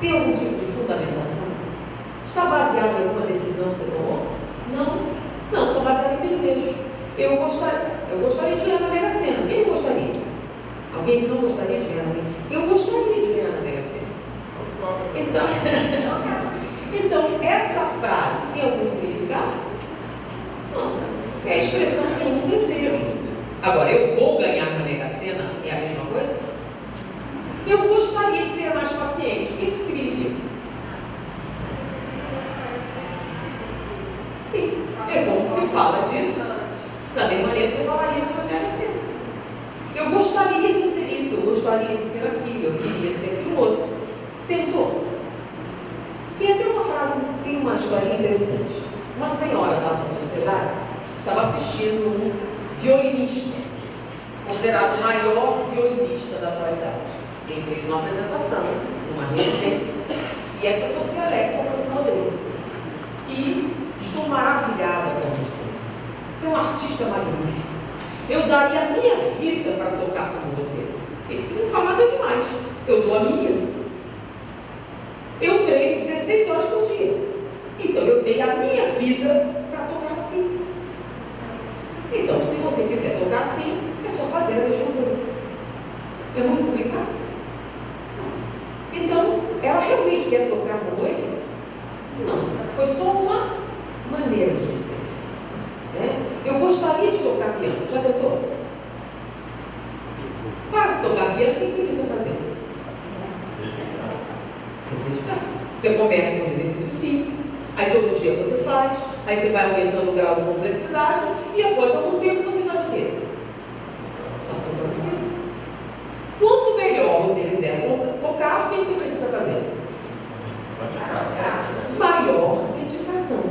Tem algum tipo de fundamentação? Está baseado em alguma decisão que você tomou? Não, está baseado em desejo. Eu gostaria de ganhar na Mega Sena. Quem não gostaria? Alguém que não gostaria de ganhar na Mega Sena? Eu gostaria de ganhar na Mega Sena. Então, essa frase tem algum significado? Não. É a expressão de um desejo. Agora, eu vou ganhar na Mega Sena é a mesma coisa? Eu gostaria de ser mais paciente. O que isso significa? Sim, é bom que se fala disso. Da mesma maneira que você falaria sobre a Mega Sena. Eu gostaria de ser isso, eu gostaria de ser aquilo, eu queria ser aquilo outro. Tentou. Tem até uma frase, tem uma historinha interessante. Uma senhora da alta sociedade estava assistindo um violinista, considerado o maior violinista da atualidade. Ele fez uma apresentação, uma residência, e essa socialite se aproximou dele. E estou maravilhada com você. Você é um artista magnífico. Eu daria a minha vida para tocar como você. Ele disse, não fala nada demais. Eu dou a minha. Eu treino 16 horas por dia. Então eu dei a minha vida para tocar assim. Então, se você quiser tocar assim, é só fazer a mesma coisa. É muito complicado? Não. Então, ela realmente quer tocar como ele? Não. Foi só uma maneira de dizer. Eu gostaria de tocar piano. Já tentou? Para se tocar piano, o que você precisa fazer? Se dedicar. Você começa com os exercícios simples, aí todo dia você faz, aí você vai aumentando o grau de complexidade, e após algum tempo você faz o quê? Está tocando piano. Quanto melhor você quiser tocar, o que você precisa fazer? Maior dedicação.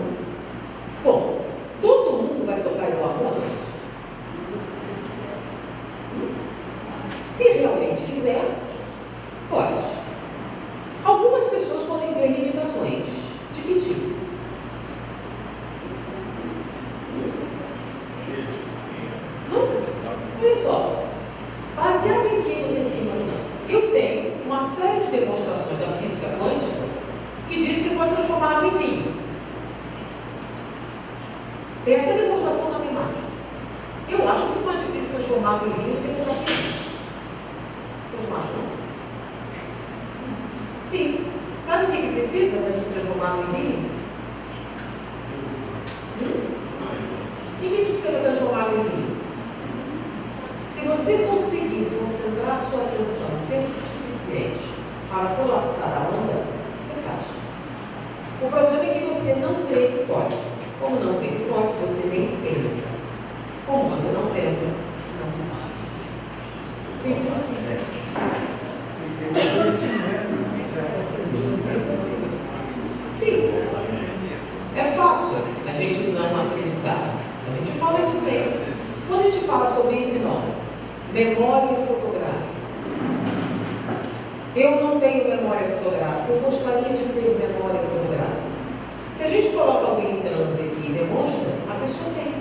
Bom, todo mundo vai tocar igual a Mozart? Se realmente quiser, pode. Algumas pessoas podem ter limitações. De que tipo? Olha só. Baseado em que você afirma que não? Eu tenho uma série de demonstrações da física quântica que diz que você pode transformar água em vinho. Tem até demonstração matemática. Eu acho muito mais difícil transformar água em vinho do que tocar piano. Vocês não acham, não? Sim. Sabe o que precisa para a gente transformar água em vinho? E o que precisa para transformar água em vinho? Se você conseguir concentrar a sua atenção tempo suficiente para colapsar a onda, você faz. O problema é que você não crê que pode. Como não crê que pode, você nem tenta. Como você não tenta, não faz. Simples assim. Simples assim. Sim. É fácil a gente não acreditar. A gente fala isso sempre. Quando a gente fala sobre hipnose, memória fotográfica. Eu não tenho memória fotográfica, eu gostaria de ter memória fotográfica. Se a gente coloca alguém em transe aqui e demonstra, a pessoa tem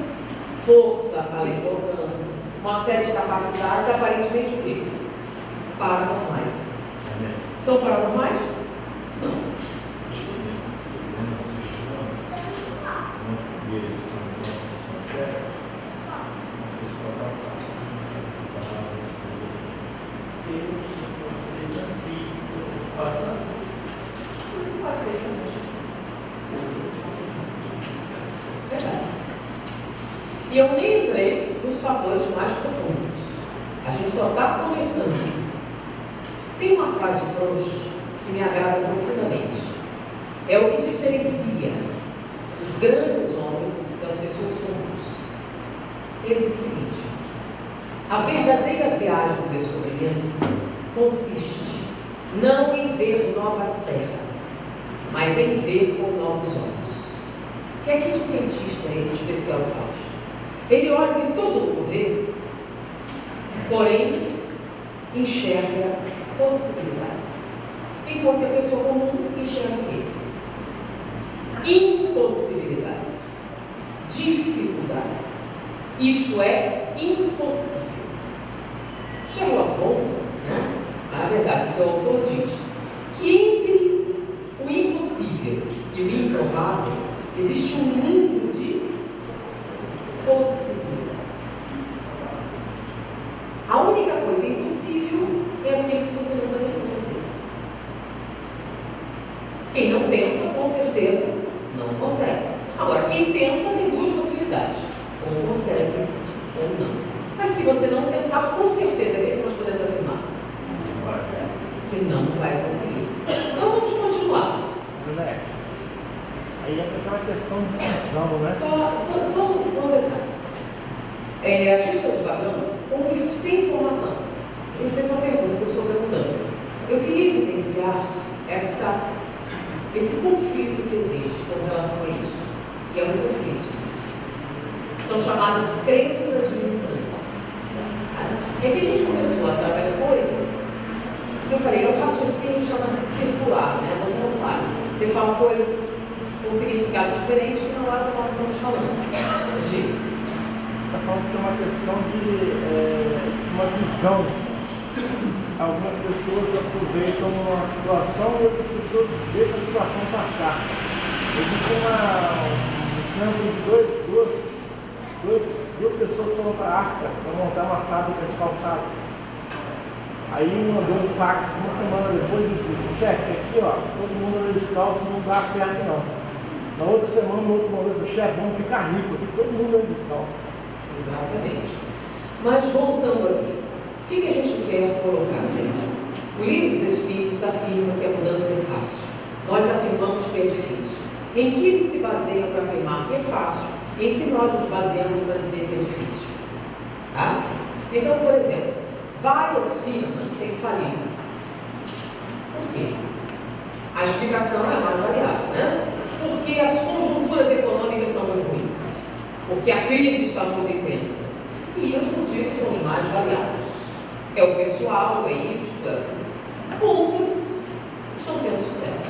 força, além do alcance, uma série de capacidades, aparentemente o quê? Paranormais. São paranormais? Não. Verdade. E eu nem entrei nos fatores mais profundos. A gente só está começando. Tem uma frase de Proust que me agrada profundamente. É o que diferencia os grandes homens das pessoas comuns. Ele diz o seguinte: a verdadeira viagem do descobrimento consiste não em ver novas terras, mas em ver com novos olhos. O que é que o cientista, esse especial, faz? Ele olha o que todo mundo vê, porém enxerga possibilidades, enquanto que a pessoa comum enxerga o quê? Impossibilidades, dificuldades. Isto é impossível. Sherlock Holmes, né? Na verdade, o seu autor diz que entre o impossível e o improvável existe um mundo de possibilidades. A única coisa impossível é aquilo que você nunca tentou fazer. Quem não tenta, com certeza, não consegue. Agora, quem tenta tem duas possibilidades: ou consegue ou não. Mas se você não tentar, com certeza, o que nós podemos afirmar? Que não vai conseguir. Então vamos continuar. Aí é uma questão de visão, né? Só um detalhe. A gente está devagando sem informação. A gente fez uma pergunta sobre a mudança. Eu queria evidenciar esse conflito que existe com relação a isso. E é um conflito. São chamadas crenças limitantes. É que a gente começou a trabalhar coisas. Eu falei, o raciocínio chama-se circular, né? Você não sabe. Você fala coisas com significados diferentes que não é o que nós estamos falando. Você está falando que é uma questão de uma visão. Algumas pessoas aproveitam uma situação e outras pessoas deixam a situação passar. Existe um exemplo de duas pessoas foram para a África para montar uma fábrica de calçados. Aí mandou um fax uma semana depois e disse: chefe, aqui ó, todo mundo anda descalço, não dá perto não. Na outra semana o outro mandou: chefe, vamos ficar rico aqui, todo mundo anda descalço. Exatamente. Mas voltando aqui, o que a gente quer colocar, gente? O Livro dos Espíritos afirma que a mudança é fácil. Nós afirmamos que é difícil. Em que eles se baseiam para afirmar que é fácil? Em que nós nos baseamos para dizer que é difícil? Tá? Então, por exemplo, várias firmas têm falido. Por quê? A explicação é mais variável, né? Porque as conjunturas econômicas são muito ruins. Porque a crise está muito intensa. E os motivos são os mais variados. É o pessoal, é isso. Outras estão tendo sucesso.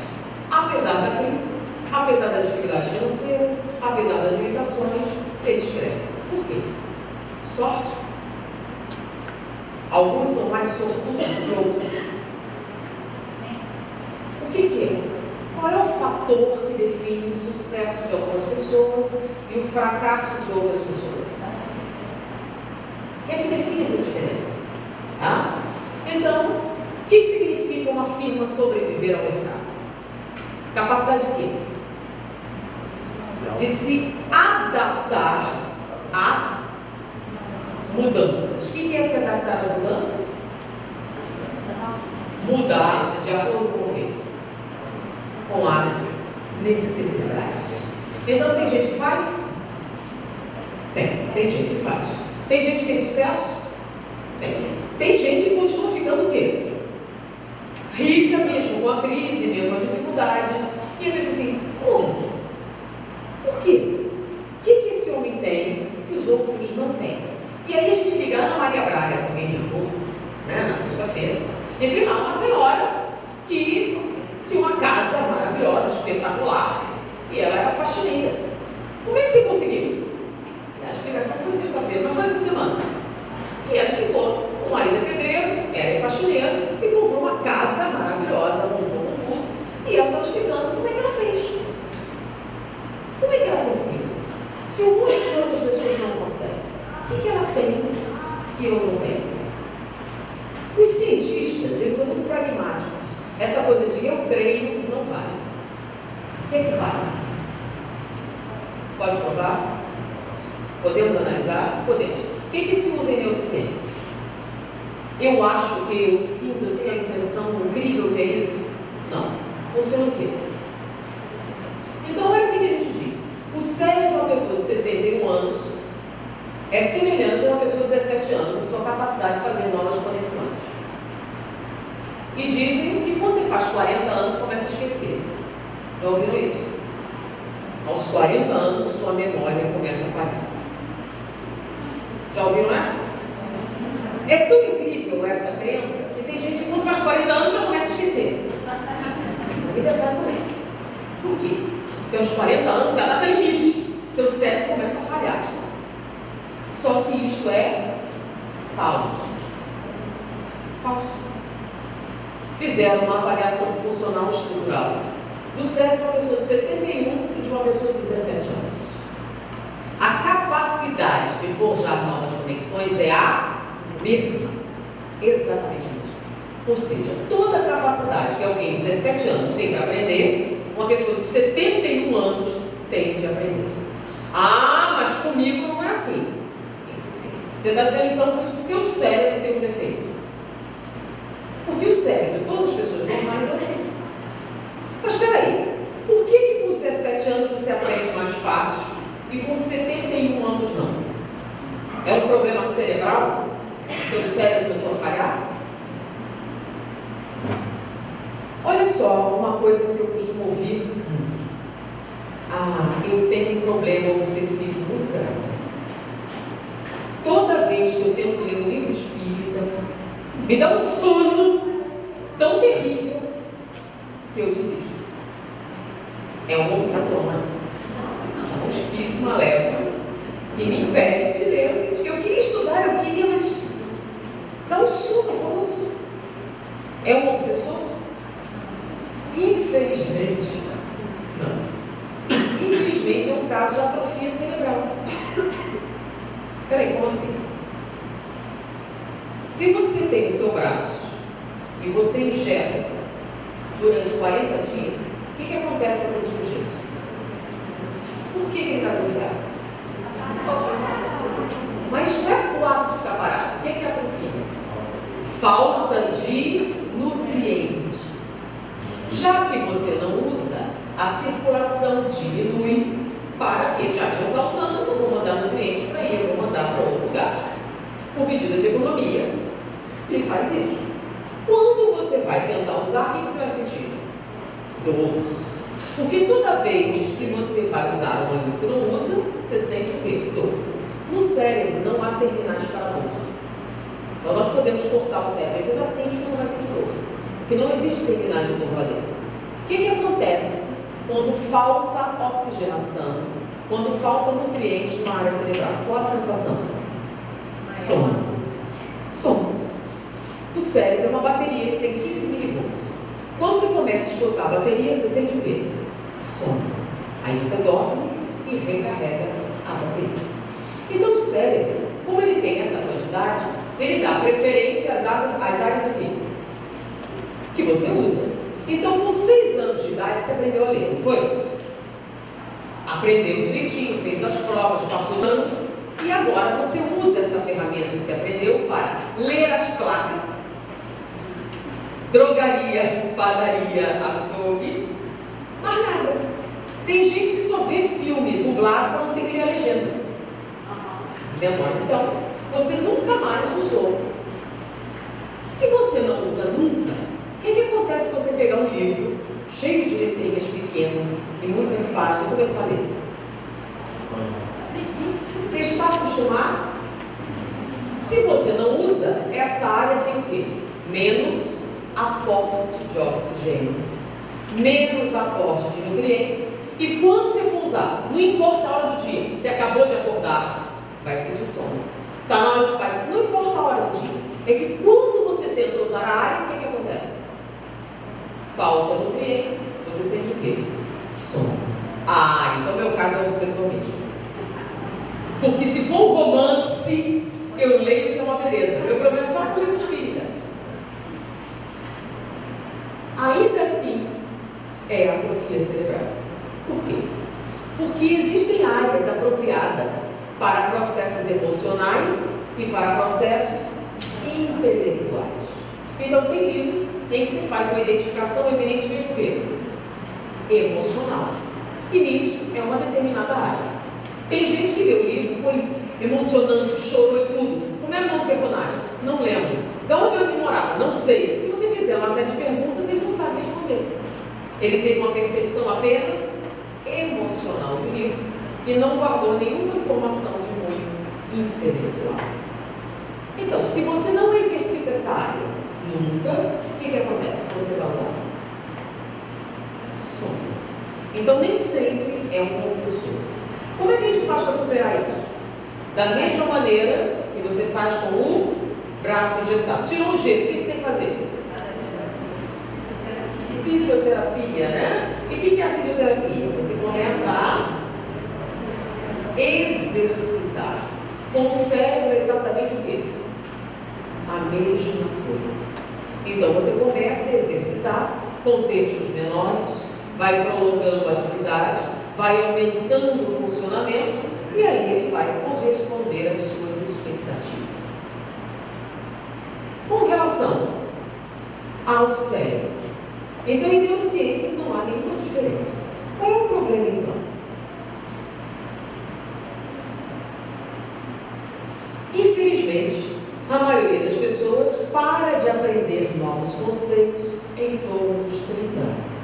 Apesar da crise, apesar das dificuldades financeiras, apesar das limitações, eles crescem. Por quê? Sorte. Alguns são mais sortudos que outros. O que é? Qual é o fator que define o sucesso de algumas pessoas e o fracasso de outras pessoas? O que é que define essa diferença? Tá? Então, o que significa uma firma sobreviver ao mercado? Capacidade de quê? De se adaptar às mudanças. O que é se adaptar às mudanças? Mudar de acordo com o quê? Com as necessidades. Então, tem gente que faz? Tem gente que faz. Tem gente que tem sucesso? Tem gente que continua ficando o quê? Rica mesmo, com a crise, mesmo com as dificuldades. E eu penso assim, como? Por quê? O que esse homem tem que os outros não têm? E aí a gente liga a Ana Maria Braga, se alguém ligou, né, na sexta-feira, e tem lá uma senhora que tinha uma casa maravilhosa, espetacular, e ela era faxineira. Como é que você conseguiu? A explicação não foi sexta-feira, mas foi essa semana. E ela explicou: o marido é pedreiro, ela é faxineira, e comprou uma casa maravilhosa, montou um tudo, e ela estava explicando como é que ela fez. Como é que ela conseguiu? Se um monte de outras pessoas não conseguem, o que ela tem que eu não tenho? Os cientistas, eles são muito pragmáticos. Essa coisa de eu creio não vale. O que é que vale? Pode provar? Podemos analisar? Podemos. O que se usa em neurociência? Eu acho que eu sinto, eu tenho a impressão incrível que é isso? Não. Funciona o quê? Então, olha o que a gente diz. O cérebro de uma pessoa de 71 anos é semelhante a uma pessoa de 17 anos, a sua capacidade de fazer novas conexões. E dizem que quando você faz 40 anos, começa a esquecer. Já ouviram isso? Aos 40 anos, sua memória começa a falhar. Já ouviram essa? É tão incrível essa crença que tem gente que quando faz 40 anos já começa a esquecer. A vida sabe começa. Por quê? Porque aos 40 anos é a data limite. Seu cérebro começa a falhar. Só que isto é falso. Falso. Fizeram uma avaliação funcional estrutural do cérebro de uma pessoa de 71 e de uma pessoa de 17 anos. A capacidade de forjar novas conexões é a mesma. Exatamente a mesma. Ou seja, toda a capacidade que alguém de 17 anos tem para aprender, uma pessoa de 71 anos tem de aprender. Ah, mas comigo não é assim. Pense assim. Você está dizendo então que o seu cérebro tem um defeito. Porque o cérebro de todas as pessoas normais é assim. Mas espera aí, por que com 17 anos você aprende mais fácil e com 71 anos não? É um problema cerebral? O seu cérebro começou a falhar? Olha só, uma coisa que eu costumo ouvir. Eu tenho um problema obsessivo muito grande. Toda vez que eu tento ler um livro espírita, me dá um sono tão terrível que eu desisto. É uma obsessão, né? É um espírito malévolo que me impede de ler. Eu queria estudar, eu queria, mas dá um sono horroroso. É um obsessor? Infelizmente, não. Infelizmente é um caso de atrofia cerebral. Peraí, como assim? Se você tem o seu braço e você engessa durante 40 dias, o que acontece quando você tira o gesso? Por que ele está atrofiado? Mas não é o ato de ficar parado. O que é atrofia? Falta de nutrientes. Já que você não usa, a circulação diminui. Para quê? Já que não está usando, eu não vou mandar nutrientes para ele, eu vou mandar para outro lugar. Por medida de economia, ele faz isso. Quando você vai tentar usar, o que você vai sentir? Dor. Porque toda vez que você vai usar o óleo que você não usa, você sente o quê? Dor. No cérebro não há terminais para dor. Então nós podemos cortar o cérebro em pedacinhos e você não vai sentir dor. Porque não existe terminais de dor lá dentro. O que acontece quando falta oxigenação, quando falta nutrientes na área cerebral? Qual a sensação? Sono. Sono. O cérebro é uma bateria que tem 15 milivolts. Quando você começa a esgotar a bateria, você sente o quê? Sono. Aí você dorme e recarrega a bateria. Então o cérebro, como ele tem essa quantidade, ele dá preferência às áreas do quê? Que você usa. Então, com 6 anos de idade, você aprendeu a ler, não foi? Aprendeu direitinho, fez as provas, passou de ano. E agora você usa essa ferramenta que você aprendeu para ler as placas, drogaria, padaria, açougue, mais nada. Tem gente que só vê filme dublado para não ter que ler a legenda. Demora. Então, você nunca mais usou. Se você não usa nunca, o que acontece se você pegar um livro cheio de letrinhas pequenas e muitas páginas e começar a ler? Você está acostumado? Se você não usa, essa área tem o quê? Menos aporte de oxigênio, menos aporte de nutrientes. E quando você for usar, não importa a hora do dia, você acabou de acordar, vai sentir sono. Tá na hora do pai, não importa a hora do dia. É que quando você tenta usar a área, o que acontece? Falta nutrientes, você sente o quê? Sono. Então meu caso é obsessor mesmo. Porque se for um romance, eu leio que é uma beleza. Meu problema é só com o livro espírita. Ainda assim, é atrofia cerebral. Por quê? Porque existem áreas apropriadas para processos emocionais e para processos intelectuais. Então tem livros em que se faz uma identificação eminentemente o quê? Emocional. E nisso é uma determinada área. Tem gente que leu o livro, foi emocionante, chorou e tudo. Como era o nome do personagem? Não lembro. De onde eu morava? Não sei. Se você fizer fizer uma série de perguntas, ele não sabe responder. Ele teve uma percepção apenas emocional do livro e não guardou nenhuma informação de cunho intelectual. Então, se você não exercita essa área nunca, o que acontece quando você vai usar? Some. Então, nem sempre é um obsessor. Como é que a gente faz para superar isso? Da mesma maneira que você faz com o braço engessado. Tirou o gesso, o que você tem que fazer? Fisioterapia, né? E o que é a fisioterapia? Você começa a exercitar. Com o cérebro é exatamente o quê? A mesma coisa. Então você começa a exercitar com textos menores, vai prolongando a atividade, vai aumentando o funcionamento e aí ele vai corresponder às suas expectativas. Com relação ao cérebro, então em neurociência não há nenhuma diferença. Qual é o problema então? Infelizmente, a maioria das pessoas para de aprender novos conceitos em torno dos 30 anos.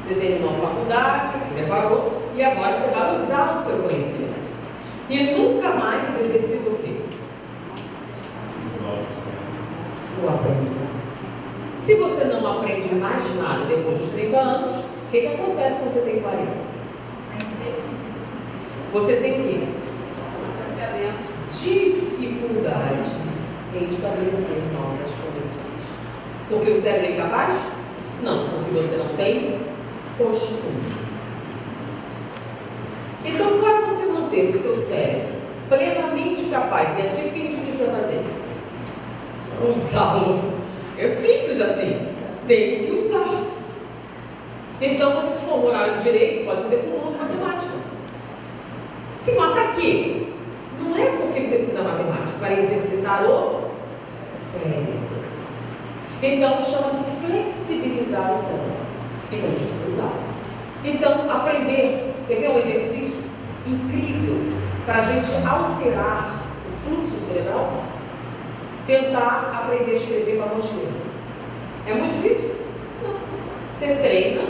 Você terminou a faculdade, preparou, e agora você vai usar o seu conhecimento. E nunca mais exercita o quê? O aprendizado. Se você não aprende mais nada depois dos 30 anos, o que acontece quando você tem 40? Você tem o quê? Dificuldade em estabelecer novas conexões. Porque o cérebro é incapaz? Não, porque você não tem costume. Então, para você manter o seu cérebro plenamente capaz e ativo, o que a gente precisa fazer? Usá-lo. É simples assim. Tem que usar. Então, você se formou na área de direito, pode fazer com de matemática. Sim, mas para quê? Não é porque você precisa da matemática, para exercitar o cérebro. Então, chama-se flexibilizar o cérebro. Então, a gente precisa usar. Então, aprender, quer ver um exercício incrível para a gente alterar o fluxo cerebral? Tentar aprender a escrever com a mão esquerda. É muito difícil? Não. Você treina,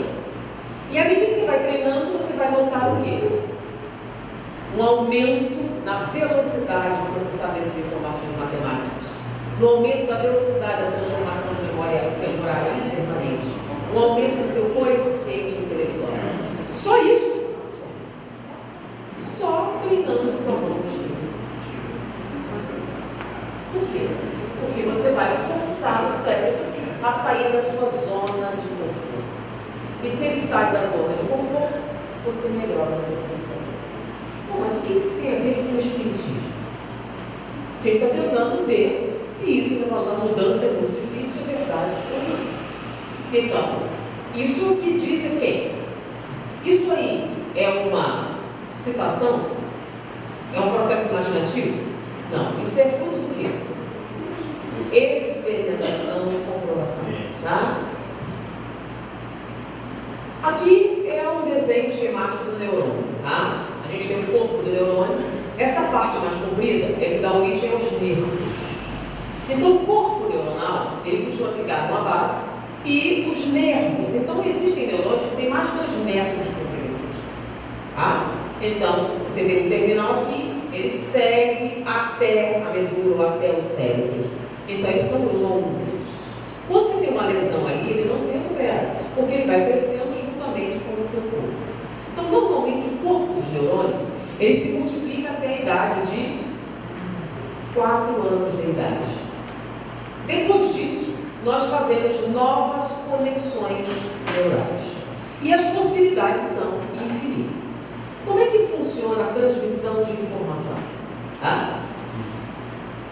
e à medida que você vai treinando, você vai notar o quê? Um aumento na velocidade do processamento de informações matemáticas, no aumento da velocidade da transformação de memória temporária em permanente, um aumento do seu coeficiente intelectual. Só isso? Só treinando com a mão esquerda. Por quê? Porque você vai forçar o cérebro a sair da sua zona de conforto. E se ele sai da zona de conforto, você melhora o seu desempenho. Bom, mas o que isso tem a ver com o espiritismo? A gente está tentando ver se isso, a mudança é muito difícil, é verdade ou não. Então, isso que diz é quem? Isso aí é uma citação? É um processo imaginativo? Não, isso é fruto do quê? Experimentação e comprovação. Tá? Aqui é um desenho esquemático do neurônio. Tá? A gente tem o corpo do neurônio. Essa parte mais comprida é que dá origem aos nervos. Então, o corpo neuronal, ele costuma ficar numa base, e os nervos. Então, existem neurônios que têm mais de 2 metros de comprimento. Tá? Então, você tem um terminal aqui, ele segue até a medula, até o cérebro. Então, eles são longos. Quando você tem uma lesão ali, ele não se recupera, porque ele vai crescendo juntamente com o seu corpo. Então, normalmente, o corpo dos neurônios, ele se multiplica até a idade de 4 anos de idade. Depois disso, nós fazemos novas conexões neurais. E as possibilidades são infinitas. Como é que funciona a transmissão de informação? Tá?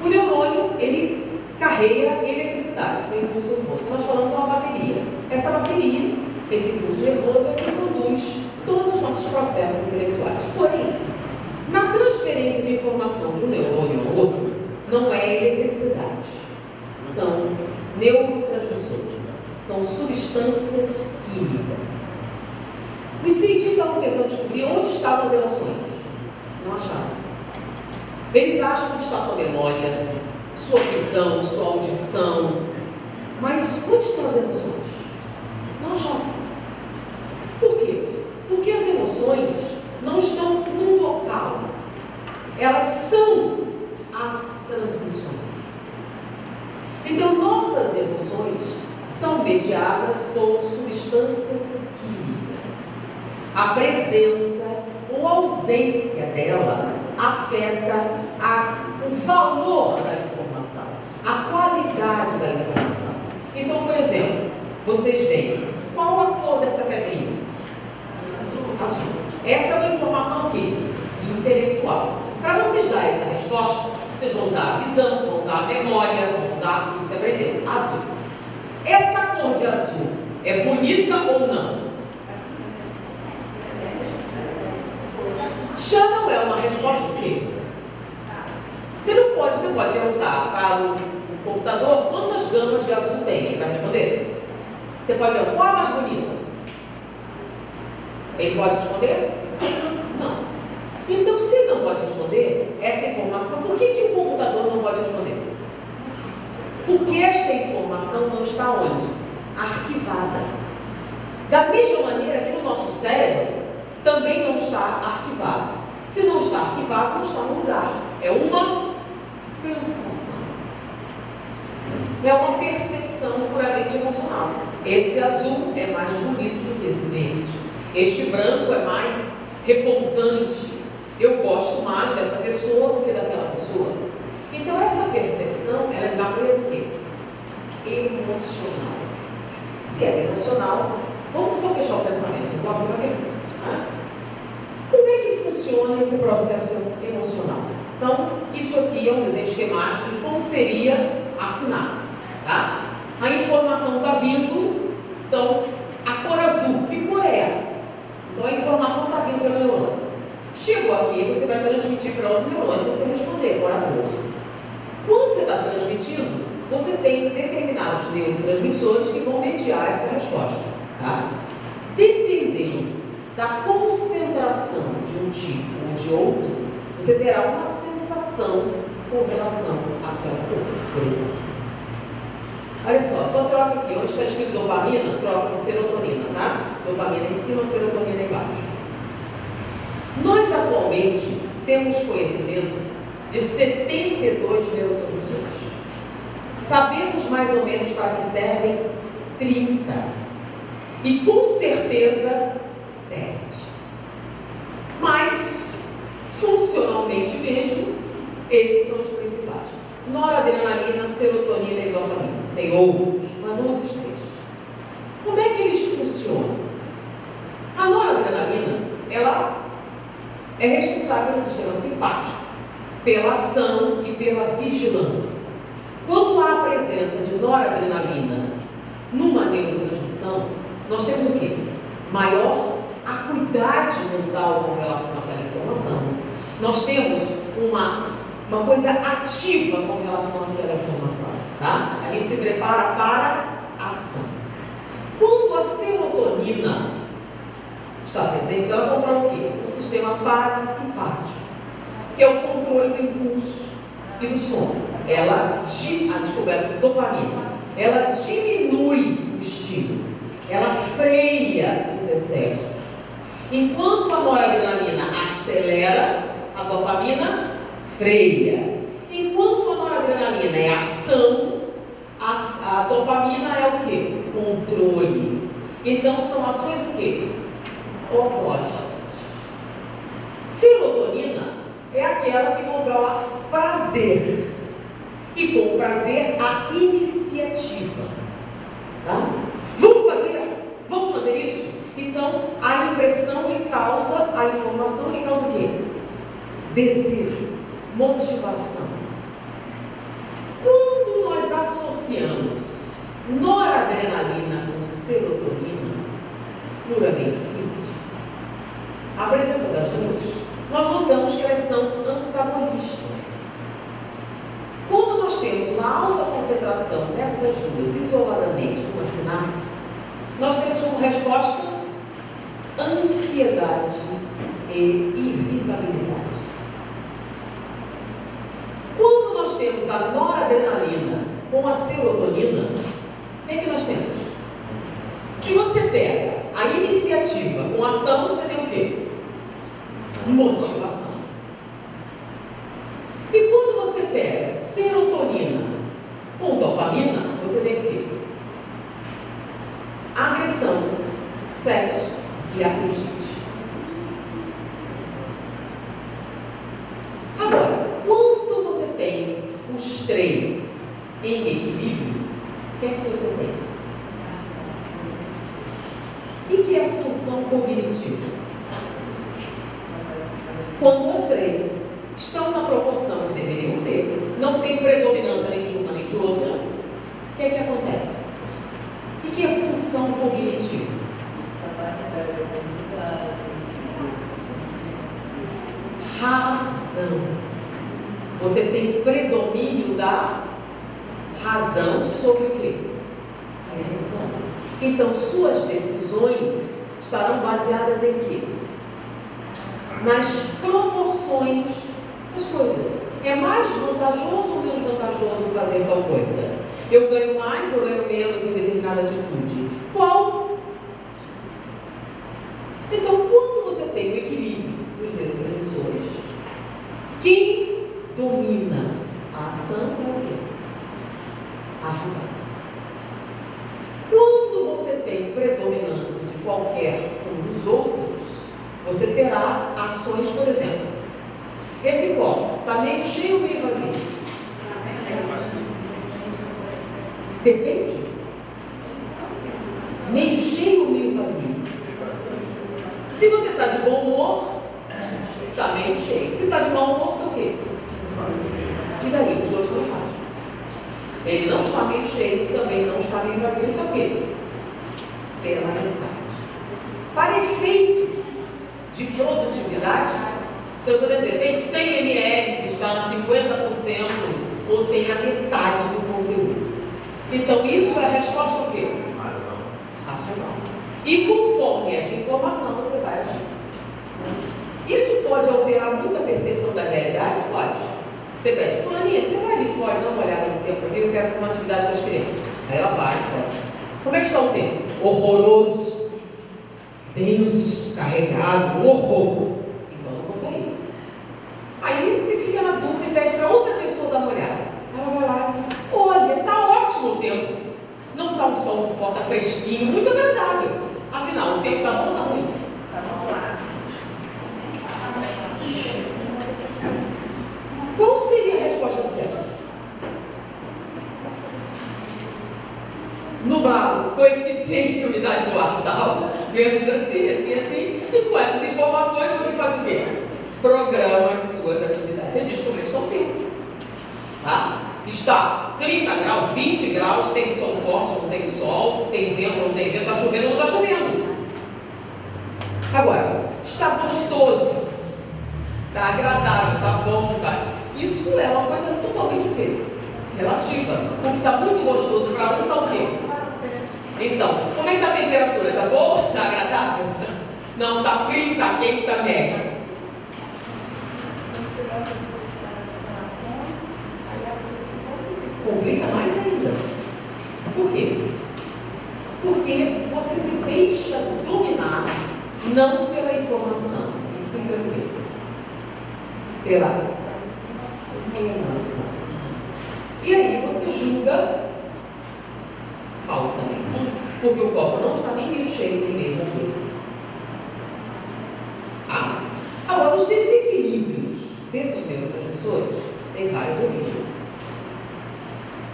O neurônio, ele carrega eletricidade, seu impulso nervoso. Nós falamos é uma bateria. Essa bateria, esse impulso nervoso, é o que conduz todos os nossos processos intelectuais. Porém, na transferência de informação de um neurônio ao outro, não é eletricidade. São neurotransmissores. São substâncias químicas. Os cientistas estavam tentando descobrir onde estavam as emoções. Não acharam. Eles acham que está sua memória, sua visão, sua audição, Mas onde estão as emoções? Não acharam. Por quê? Porque as emoções não estão num local. Elas são as transmissões. Então, nossas emoções são mediadas por substâncias químicas. A presença ou ausência dela afeta o valor da informação, a qualidade da informação. Então, por exemplo, vocês veem, qual a cor dessa pedrinha? Azul. Essa é uma informação aqui, intelectual. Para vocês darem essa resposta, vocês vão usar a visão, vão usar a memória, vão usar tudo que você aprendeu. Azul. Essa cor de azul é bonita ou não? Já não é uma resposta do quê? Você pode perguntar para o computador quantas gamas de azul tem. Ele vai responder. Você pode perguntar qual é a mais bonita. Ele pode responder? Não. Então, se ele não pode responder essa informação, por que o computador não pode responder? Porque esta informação não está onde? Arquivada. Da mesma maneira que no nosso cérebro também não está arquivado. Se não está arquivado, não está no lugar. É uma sensação. É uma percepção puramente emocional. Esse azul é mais bonito do que esse verde. Este branco é mais repousante. Eu gosto mais dessa pessoa do que daquela pessoa. Então, essa percepção, ela é de natureza o quê? Emocional. Se é emocional, vamos só fechar o pensamento. Vou abrir uma pergunta. Né? Como é que funciona esse processo emocional? Então, isso aqui é um desenho esquemático de como seria a sinapse. Tá? A informação está vindo, então, a cor azul, que cor é essa? Então, a informação está vindo pelo neurônio. Chegou aqui, você vai transmitir para outro neurônio, você responder qual é a cor. Quando você está transmitindo, você tem determinados neurotransmissores que vão mediar essa resposta. Tá? Dependendo da concentração de um tipo ou de outro, você terá uma sensação com relação àquela cor, por exemplo. Olha só troca aqui, onde está escrito dopamina, troca com serotonina, tá? Dopamina em cima, serotonina embaixo. Nós atualmente temos conhecimento de 72 neurotransmissores. Sabemos mais ou menos para que servem 30. E com certeza 7. Mas, funcionalmente mesmo, esses são os principais. Noradrenalina, serotonina e dopamina. Tem outros, mas não esses 3. Como é que eles funcionam? A noradrenalina, ela é responsável pelo sistema simpático, pela ação e pela vigilância. Quando há a presença de noradrenalina numa neurotransmissão, nós temos o quê? Maior acuidade mental com relação àquela informação. Nós temos uma coisa ativa com relação àquela informação. Tá? A gente se prepara para a ação. Quando a serotonina está presente, ela controla o quê? O sistema parasimpático, que é o controle do impulso e do sono. Dopamina. Ela diminui o estímulo. Ela freia os excessos. Enquanto a noradrenalina acelera, a dopamina freia. Enquanto a noradrenalina é ação, a dopamina é o quê? Controle. Então são ações o quê? Opostas. Serotonina é aquela que controla prazer. E com o prazer, a iniciativa. Tá? Vamos fazer isso? Então, a impressão lhe causa, a informação lhe causa o quê? Desejo, motivação. Quando nós associamos noradrenalina com serotonina, puramente simples, a presença das duas, nós notamos que elas são antagonistas. Quando nós temos uma alta concentração dessas duas isoladamente numa sinapse, nós temos como resposta ansiedade e irritabilidade. Quando nós temos a noradrenalina com a serotonina, a iniciativa. Com ação você tem o quê? Motivação. E quando você pega serotonina com dopamina, você tem o quê? Agressão, sexo e apetite. Agora, quando você tem os três em equilíbrio, o que é que você tem? O que é a função cognitiva? Quando os três estão na proporção que deveriam ter, não tem predominância nem de uma nem de outra, o que é que acontece? O que é a função cognitiva? Razão. Você tem predomínio da razão sobre o quê? A emoção. Então, suas decisões estarão baseadas em quê? Nas proporções das coisas. É mais vantajoso ou menos vantajoso fazer tal coisa? Eu ganho mais ou ganho menos em determinada atitude? Qual? Então, quando você tem o equilíbrio dos neurotransmissores, quem domina a ação é o quê? A razão. Quando você tem predominância de qualquer um dos outros, você terá ações, por exemplo, esse copo está meio cheio ou meio vazio? Depende. Meio cheio ou meio vazio? Se você está de bom humor, está meio cheio. Se está de mau humor, está o quê? E daí os dois estão errados. Ele não está meio cheio, também não está meio vazio, está o quê? Pela metade. Para efeitos de produtividade, se eu puder dizer, tem 100 ml, está a 50% ou tem a metade do conteúdo. Então, isso é a resposta ao quê? Racional. E conforme esta informação, você vai agir. Isso pode alterar muito a percepção da realidade? Pode. Você pede, fulaninha, você vai ali fora, dá uma olhada no tempo ali, eu quero fazer uma atividade com as crianças. Aí ela vai, pode. Como é que está o tempo? Horroroso. Deus carregado, um horror. Então eu não vou sair. Aí você fica na dúvida e pede para outra pessoa dar uma olhada. Ela vai lá, olha, está ótimo o tempo. Não está um sol muito forte, está fresquinho, muito agradável. Afinal, o tempo está bom ou está ruim? Tá bom lá. Qual seria a resposta certa? Nublado, coeficiente de umidade do ar tal, menos assim, e com essas informações você faz o quê? Programa as suas atividades. Você descobre que o tempo. Tá? Está 30 graus, 20 graus, tem sol forte, não tem sol, tem vento, não tem vento, está chovendo, não está chovendo. Agora, está gostoso, está agradável, está bom, tá? Isso é uma coisa totalmente o quê? Relativa. O que está muito gostoso para um está o quê? Então, como é que está a temperatura? Está boa? Está agradável? Não, está frio, está quente, está médio. Quando você vai fazer as relações, aí a coisa se Complica mais ainda. Por quê? Porque você se deixa dominar não pela informação, e sim pelo quê? Pela emoção. E aí você julga falsamente, porque o copo não está nem meio cheio, nem meio vazio. Agora, os desequilíbrios desses neurotransmissores têm várias origens.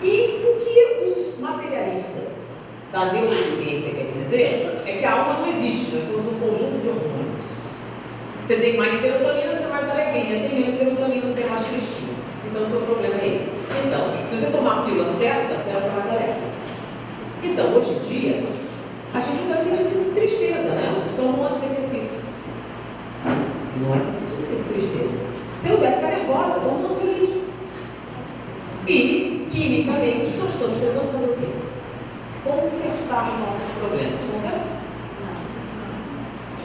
E o que os materialistas da neurociência querem dizer é que a alma não existe, nós somos um conjunto de hormônios. Você tem mais serotonina, você é mais alegria, tem menos serotonina, você é mais tristinho. Então, o seu problema é esse. Então, se você tomar a pílula certa, você vai ficar mais alegre. Então, hoje em dia, a gente não deve sentir tristeza, né? Toma um antidepressivo. Não é para sentir tristeza. Você não deve ficar nervosa, toma um ansiolítico. E, quimicamente, nós estamos tentando fazer o quê? Consertar os nossos problemas. Conserta?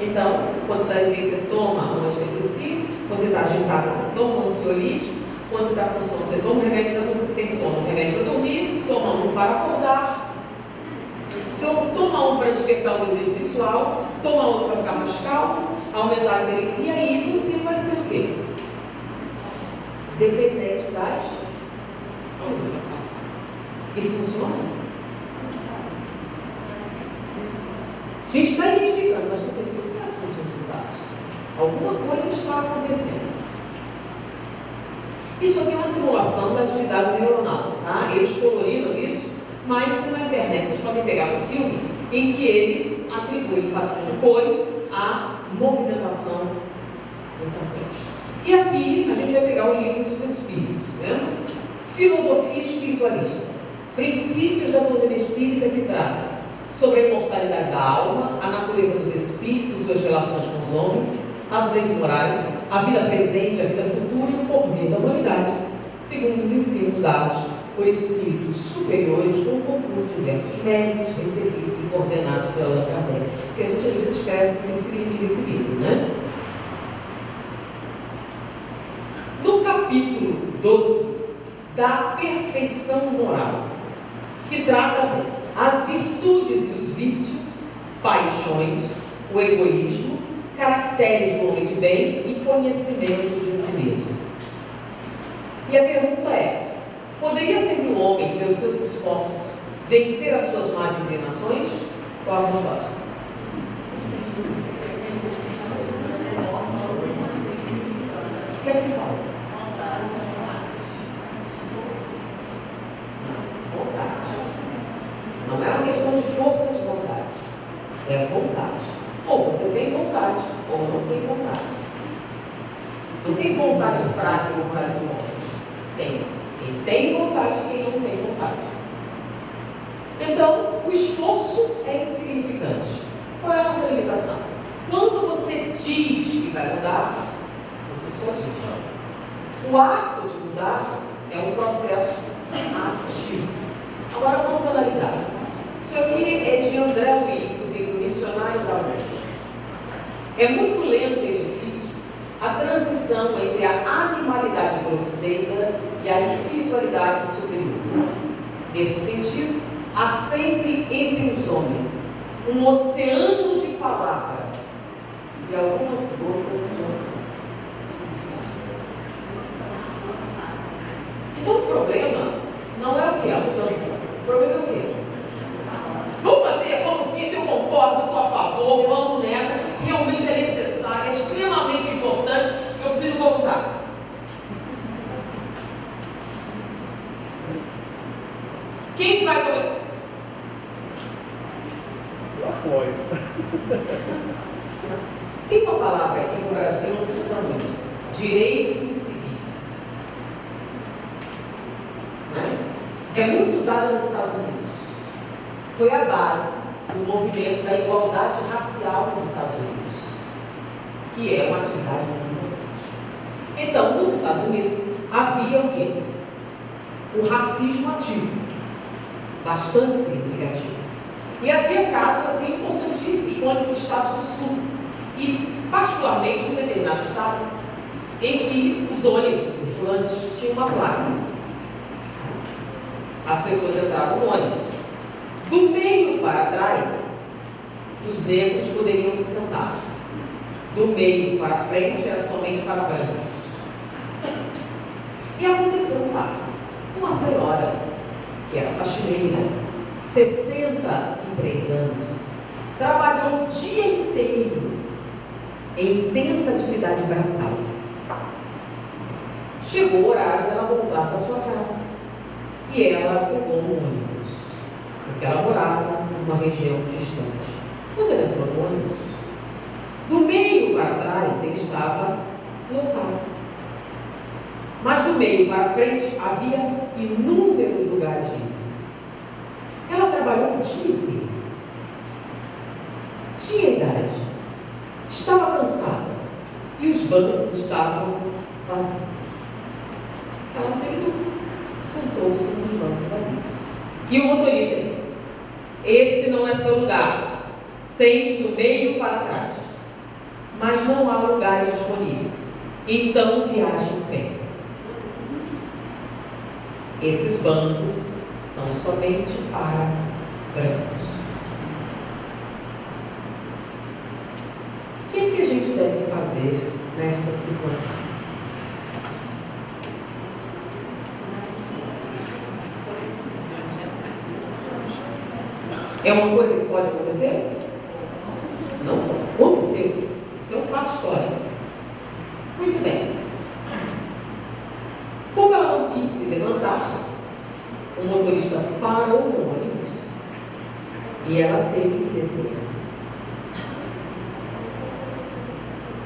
Então, quando você está em você toma um antidepressivo, quando você está agitada, você toma um ansiolítico, quando você está com sono, você toma um remédio para dormir, sem sono, um remédio para dormir, toma um para acordar, toma um para despertar o desejo sexual, toma outro para ficar mais calmo, aumentar a inteligência. E aí você vai ser o quê? Dependente das hormonas. E funciona? A gente está identificando, mas não tem sucesso nos resultados. Alguma coisa está acontecendo. Isso aqui é uma simulação da atividade neuronal, tá? Eles coloriram isso, mas na internet vocês podem pegar um filme em que eles atribuem padrões de cores à movimentação dessas ações. E aqui a gente vai pegar o livro dos Espíritos, né? Filosofia espiritualista, princípios da doutrina espírita que trata sobre a imortalidade da alma, a natureza dos espíritos e suas relações com os homens, as leis morais, a vida presente, a vida futura e o porvir da humanidade, segundo os ensinos dados por espíritos superiores com o concurso de diversos médios recebidos e coordenados pela Allan Kardec. Que a gente às vezes esquece o que significa esse livro, né? No capítulo 12 da perfeição moral, que trata as virtudes e os vícios, paixões, o egoísmo, caracteres do homem de bem e conhecimento de si mesmo. E a pergunta é: poderia sempre o homem, pelos seus esforços, vencer as suas más inclinações? Qual a resposta? O que é que fala? Vontade. Não é uma questão de força de vontade. É vontade. Ou você tem vontade, ou não tem vontade. Não tem vontade fraca e vontade forte. Tem. Quem tem vontade e quem não tem vontade. Então, o esforço é insignificante. Qual é a nossa limitação? Quando você diz que vai mudar, você só diz. O ato de mudar é um processo ativo. Agora vamos analisar. Isso aqui é de André Luiz, o livro Missionários da Luz. É muito lento e difícil a transição entre a animalidade grosseira e a espiritualidade superior. Nesse sentido, há sempre entre os homens um oceano de palavras e algumas gotas de oceano. Então o problema não é o que? A mudança. O problema é o quê? Vamos fazer, vamos sim, se eu concordo, sou a favor, vamos nessa. Realmente é necessário, é extremamente importante, eu preciso voltar. Quem vai comer? Eu apoio. Tem uma palavra aqui no Brasil não se usa muito: direitos civis. Né? É muito usada nos Estados Unidos. Foi a base do movimento da igualdade racial nos Estados Unidos, que é uma atividade muito importante. Então, nos Estados Unidos, havia o quê? O racismo ativo, bastante significativo. E havia casos assim importantíssimos, como nos Estados do Sul, e particularmente em um determinado estado, em que os ônibus circulantes tinham uma placa. As pessoas entravam no ônibus. Do meio para trás, os negros poderiam se sentar. Do meio para frente era somente para brancos. E aconteceu um fato. Uma senhora, que era faxineira, 63 anos, trabalhou o dia inteiro em intensa atividade braçal. Chegou o horário dela voltar para sua casa. E ela pegou um ônibus, porque ela morava numa região distante. Quando ela entrou no ônibus, do meio para trás ele estava lotado. Mas do meio para frente havia inúmeros lugares livres. Ela trabalhou o dia inteiro. Tinha idade. Estava cansada. E os bancos estavam vazios. Ela não teve dúvida. Sentou-se nos bancos vazios. E o motorista disse: esse não é seu lugar. Sente do meio para trás. Mas não há lugares disponíveis. Então viaje em pé. Esses bancos são somente para brancos. fazer nesta situação? É uma coisa que pode acontecer? Não aconteceu. Isso é um fato histórico. Muito bem. Como ela não quis se levantar, o motorista parou o ônibus e ela teve que descer.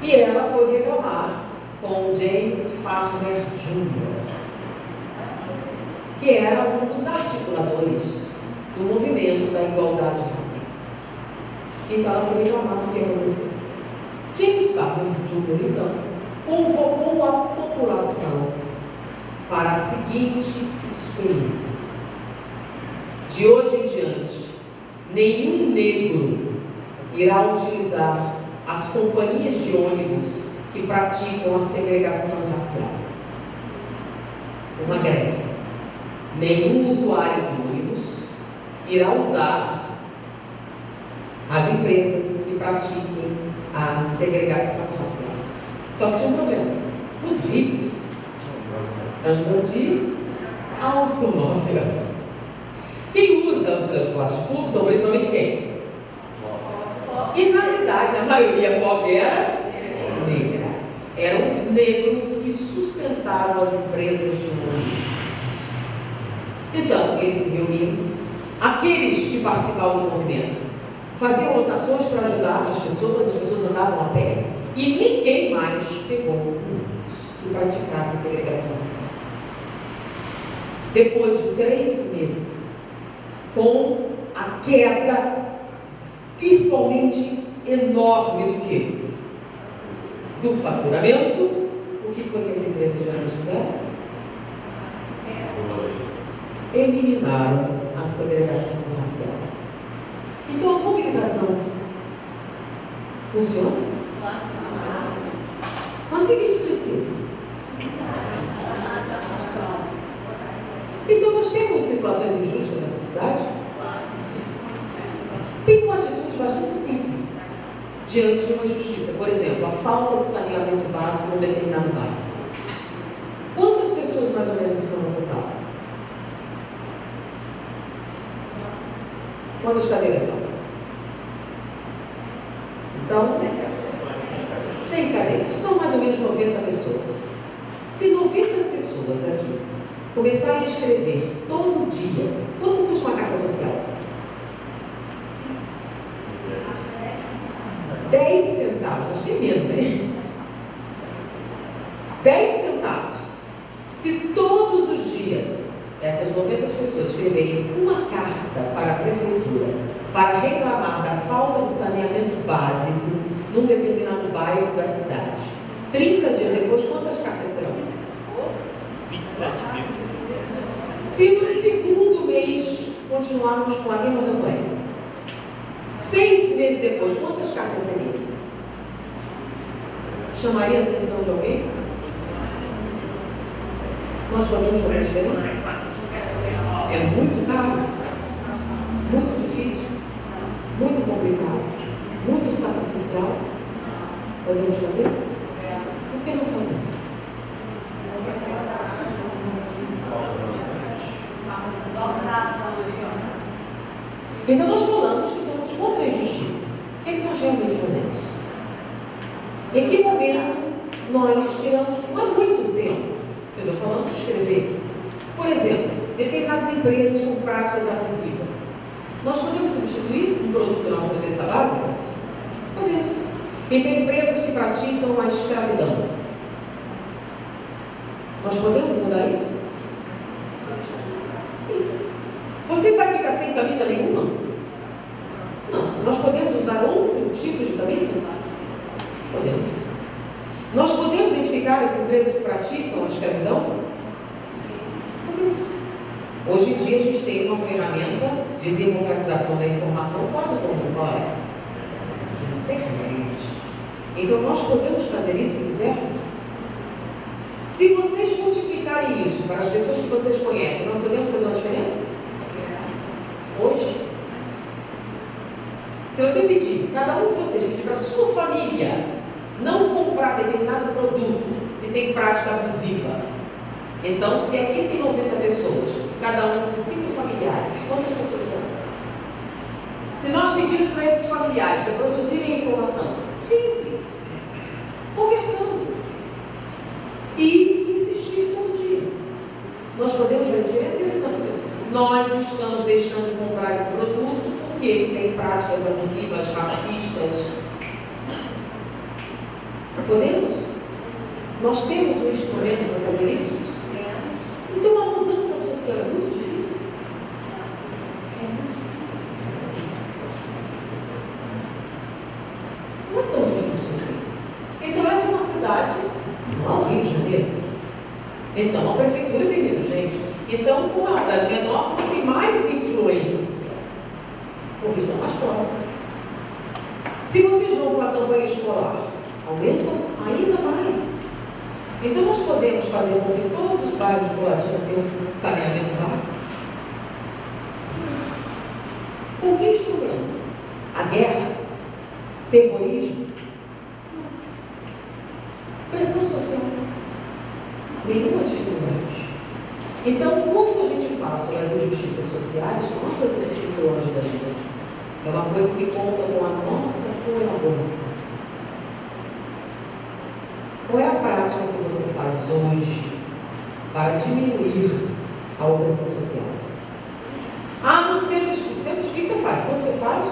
E ela foi reclamar com James Farmer Jr., que era um dos articuladores do movimento da igualdade racial. Então ela foi reclamar do que aconteceu. James Farmer Jr., então, convocou a população para a seguinte experiência: de hoje em diante, nenhum negro irá utilizar as companhias de ônibus que praticam a segregação racial. Uma greve. Nenhum usuário de ônibus irá usar as empresas que pratiquem a segregação racial. Só que tinha um problema. Os ricos andam de automóvel. Quem usa os transportes públicos são principalmente quem? E na cidade a maioria pobre era negra. Eram os negros que sustentavam as empresas de ônibus. Então, eles se reuniram. Aqueles que participavam do movimento faziam votações para ajudar as pessoas andavam a pé. E ninguém mais pegou ônibus que praticasse a segregação racial. Depois de 3 meses, com a queda virtualmente enorme do quê? Do faturamento, o que foi que as empresas de ônibus fizeram? Eliminaram a segregação racial. Então a mobilização funciona? Mas o que a gente precisa? Então nós temos situações injustas nessa cidade? Tem uma atitude bastante simples diante de uma injustiça. Por exemplo, a falta de saneamento básico num determinado bairro. Quantas pessoas mais ou menos estão nessa sala? Quantas cadeiras são? Então, 100 cadeiras. Então, mais ou menos 90 pessoas. Se 90 pessoas aqui começarem a escrever todo dia, quanto custa uma carta social? 10 centavos. Acho que é menos, hein? 10 centavos. Se todos os dias essas 90 pessoas escreverem uma carta para a prefeitura para reclamar da falta de saneamento básico num determinado bairro da cidade, 30 dias depois, quantas cartas serão? 27 mil. Se no segundo mês continuarmos com a mesma campanha, 6 meses depois, quantas cartas seriam? Chamaria a atenção de alguém? Nós podemos fazer a diferença? É muito caro, muito difícil, muito complicado, muito sacrificial. Podemos fazer? Por que não fazer? Então nós falamos que somos contra a injustiça. O que é que nós realmente fazemos? Em que momento nós tiramos, não há muito tempo, eu estou falando de escrever, por exemplo, determinadas empresas com práticas abusivas. Nós podemos substituir um produto da nossa cesta básica? Podemos. E tem empresas que praticam a escravidão. Nós podemos mudar isso? Sim. Você vai ficar sem camisa nenhuma? Não. Nós podemos usar outro tipo de camisa? Podemos. Nós podemos identificar as empresas que praticam a escravidão? Podemos. Hoje em dia a gente tem uma ferramenta de democratização da informação fora do consultório. Internet. Então nós podemos fazer isso se quisermos. Se vocês multiplicarem isso para as pessoas que vocês conhecem, nós podemos fazer uma diferença? Hoje? Se você pedir, cada um de vocês pedir para a sua família não comprar determinado produto que tem prática abusiva. Então, se aqui tem 90 pessoas, cada um com 5 familiares, quantas pessoas são? Se nós pedirmos para esses familiares para produzirem informação simples, conversando e insistir todo dia, nós podemos ver a diferença e pensamos, nós estamos deixando de comprar esse produto porque ele tem práticas abusivas, racistas. Podemos? Nós temos um instrumento para fazer isso? Então a mudança social é muito difícil. É muito difícil. Não é tão difícil assim. Então essa é uma cidade, não é o Rio de Janeiro. Então a prefeitura tem menos gente. Então, como é uma cidade menor, você tem mais influência, porque estão mais próximos. Se vocês vão para a campanha escolar, aumentam ainda mais. Então nós podemos fazer com que todos os bairros de Colatina tenham um saneamento básico. Com que instrumento? A guerra? Terrorismo? Pressão social? Nenhuma dificuldade. Então, quando a gente fala sobre as injustiças sociais, não é uma coisa difícil longe da gente. É uma coisa que conta com a nossa colaboração. Qual é a prática que você faz hoje para diminuir a opressão social? No centro espírita faz. Você faz?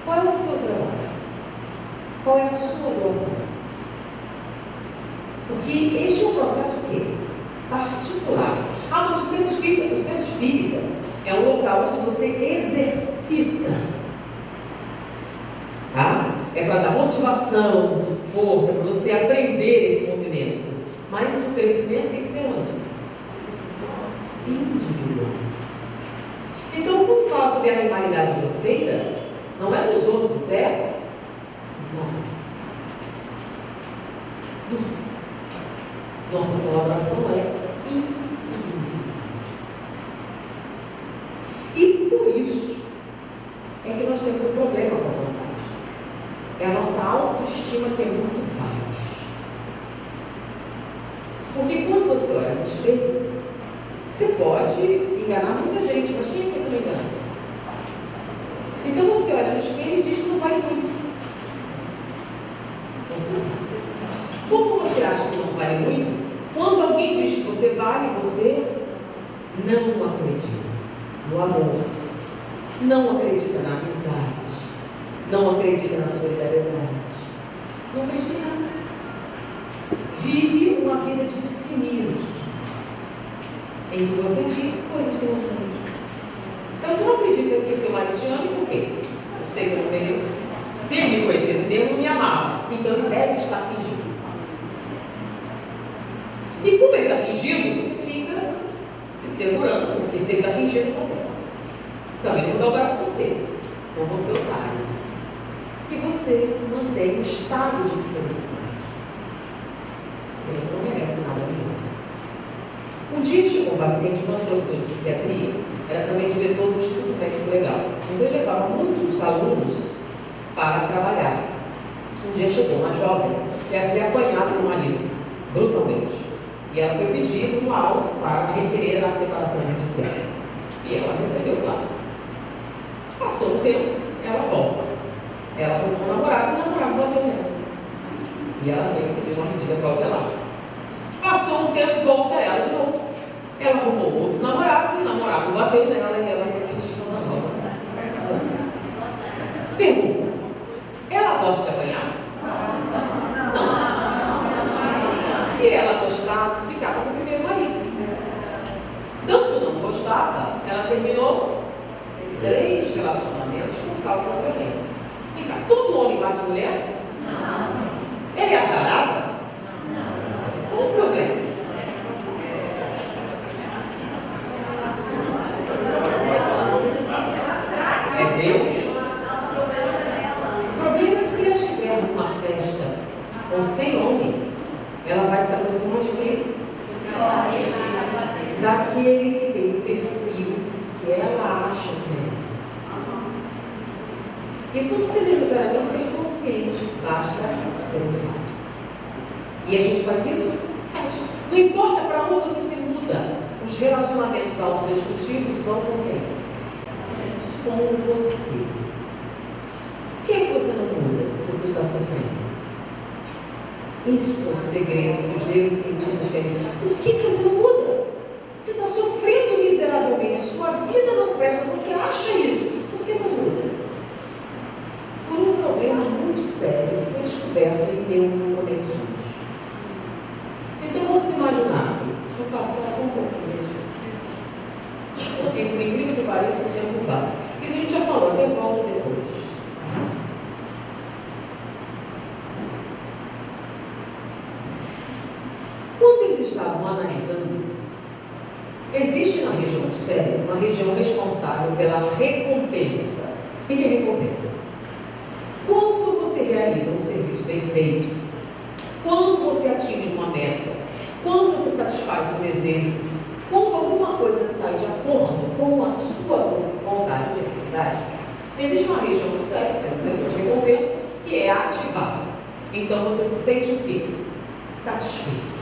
Qual é o seu trabalho? Qual é a sua doação? Porque este é um processo o quê? Particular. Mas o centro espírita é um local onde você exercita. Tá? É para dar motivação, força, para você aprender esse movimento. Mas o crescimento tem que ser onde? Individual. Então, quando fala sobre a animalidade grosseira, não é dos outros, é nossa. Nossa colaboração é insignificante. E por isso é que nós temos um problema com a vontade. É a nossa autoestima que é muito baixa. Porque quando você olha no espelho, você pode enganar muita gente, mas quem é que você não engana? Então você olha no espelho e diz que não vale muito. Você sabe. Como você acha que não vale muito? Quando alguém diz que você vale, você não acredita no amor, não acredita na amizade, não acredita na solidariedade, não acredita em nada. Vive uma vida de cinismo, em que você diz coisas que não são. Então você não acredita que seu marido te ama por quê? Eu sei que eu não mereço. Se ele me conhecesse mesmo, não me amava. Então ele deve estar fingindo. E como ele está fingindo, você fica se segurando, porque se ele está fingindo, também não dá o braço a torcer. Então você é otário. E você mantém um estado de felicidade. Porque você não merece nada melhor. Um dia chegou um paciente, nosso professor de psiquiatria, era também diretor do Instituto Médico Legal. Então ele levava muitos alunos para trabalhar. Um dia chegou uma jovem que havia apanhado o marido, brutalmente. E ela foi pedir um laudo para requerer a separação judicial. E ela recebeu lá. Passou um tempo, ela volta. Ela arrumou um namorado e o namorado bateu nela. E ela veio pedir uma medida cautelar. Passou um tempo, volta ela de novo. Ela arrumou outro namorado e o namorado bateu nela e ela foi pedir uma nova. Pergunta: ela gosta de apanhar? Não. Se ela gostasse, ficava com o primeiro marido. Tanto não gostava, ela terminou 3 relacionamentos por causa da violência. Vem cá, todo homem bate mulher? Não. Ele é azarada? Não. Qual o problema? É Deus? O problema é que se ela estiver numa festa com 100 homens, ela vai se aproximar de quem? Daquele que tem o perfil que ela acha que merece. Isso não precisa necessariamente ser consciente, basta ser um fato. E a gente faz isso? Faz. Não importa para onde você se muda, os relacionamentos autodestrutivos vão com quem? Com você. Por que é que você não muda se você está sofrendo? Isso é o segredo dos neurocientistas querem. Por que você não muda? Você está sofrendo miseravelmente, sua vida não presta, você acha isso. Por que não muda? Por um problema muito sério que foi descoberto em neuroconexões. Então vamos imaginar aqui. Deixa eu passar só um pouquinho, gente. Porque, por incrível que pareça, o tempo vai. Isso a gente já falou, até volta depois. Quando eles estavam analisando, existe na região do cérebro uma região responsável pela recompensa. O que é recompensa? Quando você realiza um serviço bem feito, quando você atinge uma meta, quando você satisfaz um desejo, quando alguma coisa sai de acordo com a sua vontade ou necessidade, existe uma região do cérebro, sendo o setor de recompensa, que é ativada. Então você se sente o quê? Satisfeito.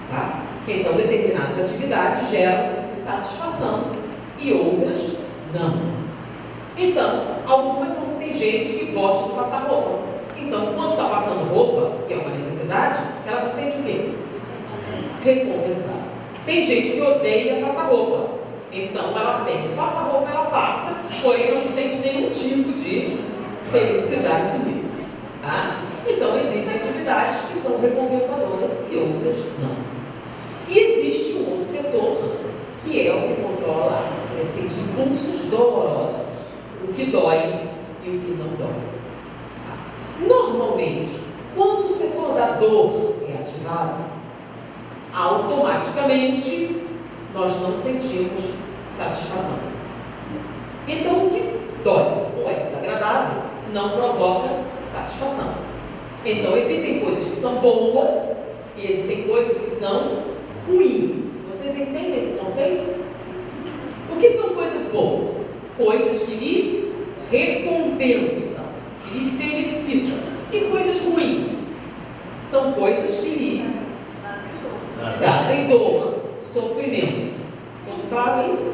Tá? Então determinadas atividades geram satisfação e outras não. Então, algumas tem gente que gosta de passar roupa. Então, quando está passando roupa, que é uma necessidade, ela se sente o quê? Recompensada. Tem gente que odeia passar roupa. Então, ela tem que passar roupa, ela passa, porém não sente nenhum tipo de felicidade nisso. Tá? Então, existem atividades que são recompensadoras e outras não. E existe um outro setor, que é o que controla esses impulsos dolorosos, o que dói e o que não dói. Normalmente, quando o setor da dor é ativado, automaticamente nós não sentimos satisfação. Então, o que dói ou é desagradável não provoca satisfação. Então, existem coisas que são boas e existem coisas que são ruins. Vocês entendem esse conceito? O que são coisas boas? Coisas que lhe recompensam, que lhe felicitam. E coisas ruins? São coisas que lhe trazem dor, sofrimento. Tudo claro aí?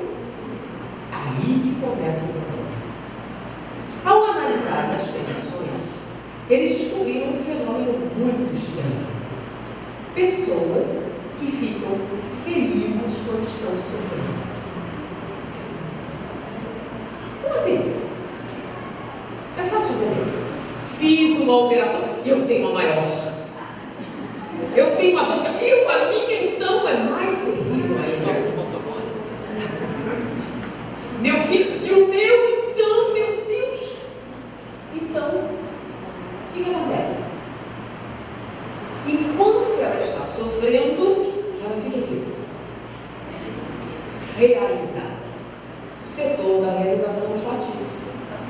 Aí que começa o problema. Ao analisar as explicações, eles descobriram um fenômeno muito estranho. Pessoas que ficam felizes quando estão sofrendo. Como assim? É fácil entender. Fiz uma operação e eu tenho uma maior. Eu tenho uma dor de cabeça. A minha então é mais terrível ainda. Meu filho, e o meu então, meu Deus. Então, o que acontece? Enquanto ela está sofrendo, ela fica o quê? Realizada. O setor da realização está ativo.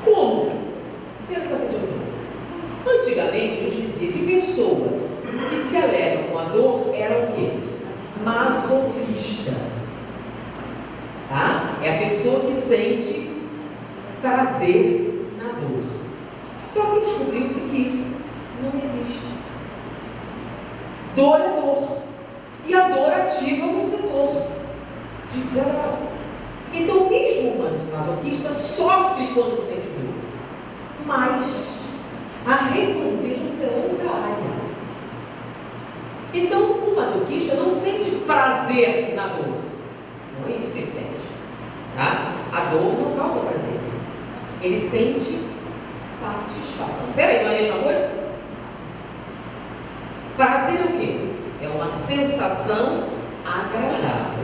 Como? Se ela está sentindo dor. Antigamente, eles diziam que pessoas que se alegram com a dor eram o quê? Masoquistas. Tá? É a pessoa que sente prazer na dor. Só que descobriu-se que isso não existe. Dor é dor. E a dor ativa o setor de desagrado. Então, mesmo o humano masoquista sofre quando sente dor. Mas a recompensa é outra área. Então, o masoquista não sente prazer na dor. Não é isso que ele sente. Tá? A dor não causa prazer. Ele sente satisfação. Peraí, não é a mesma coisa? Prazer é o quê? É uma sensação agradável.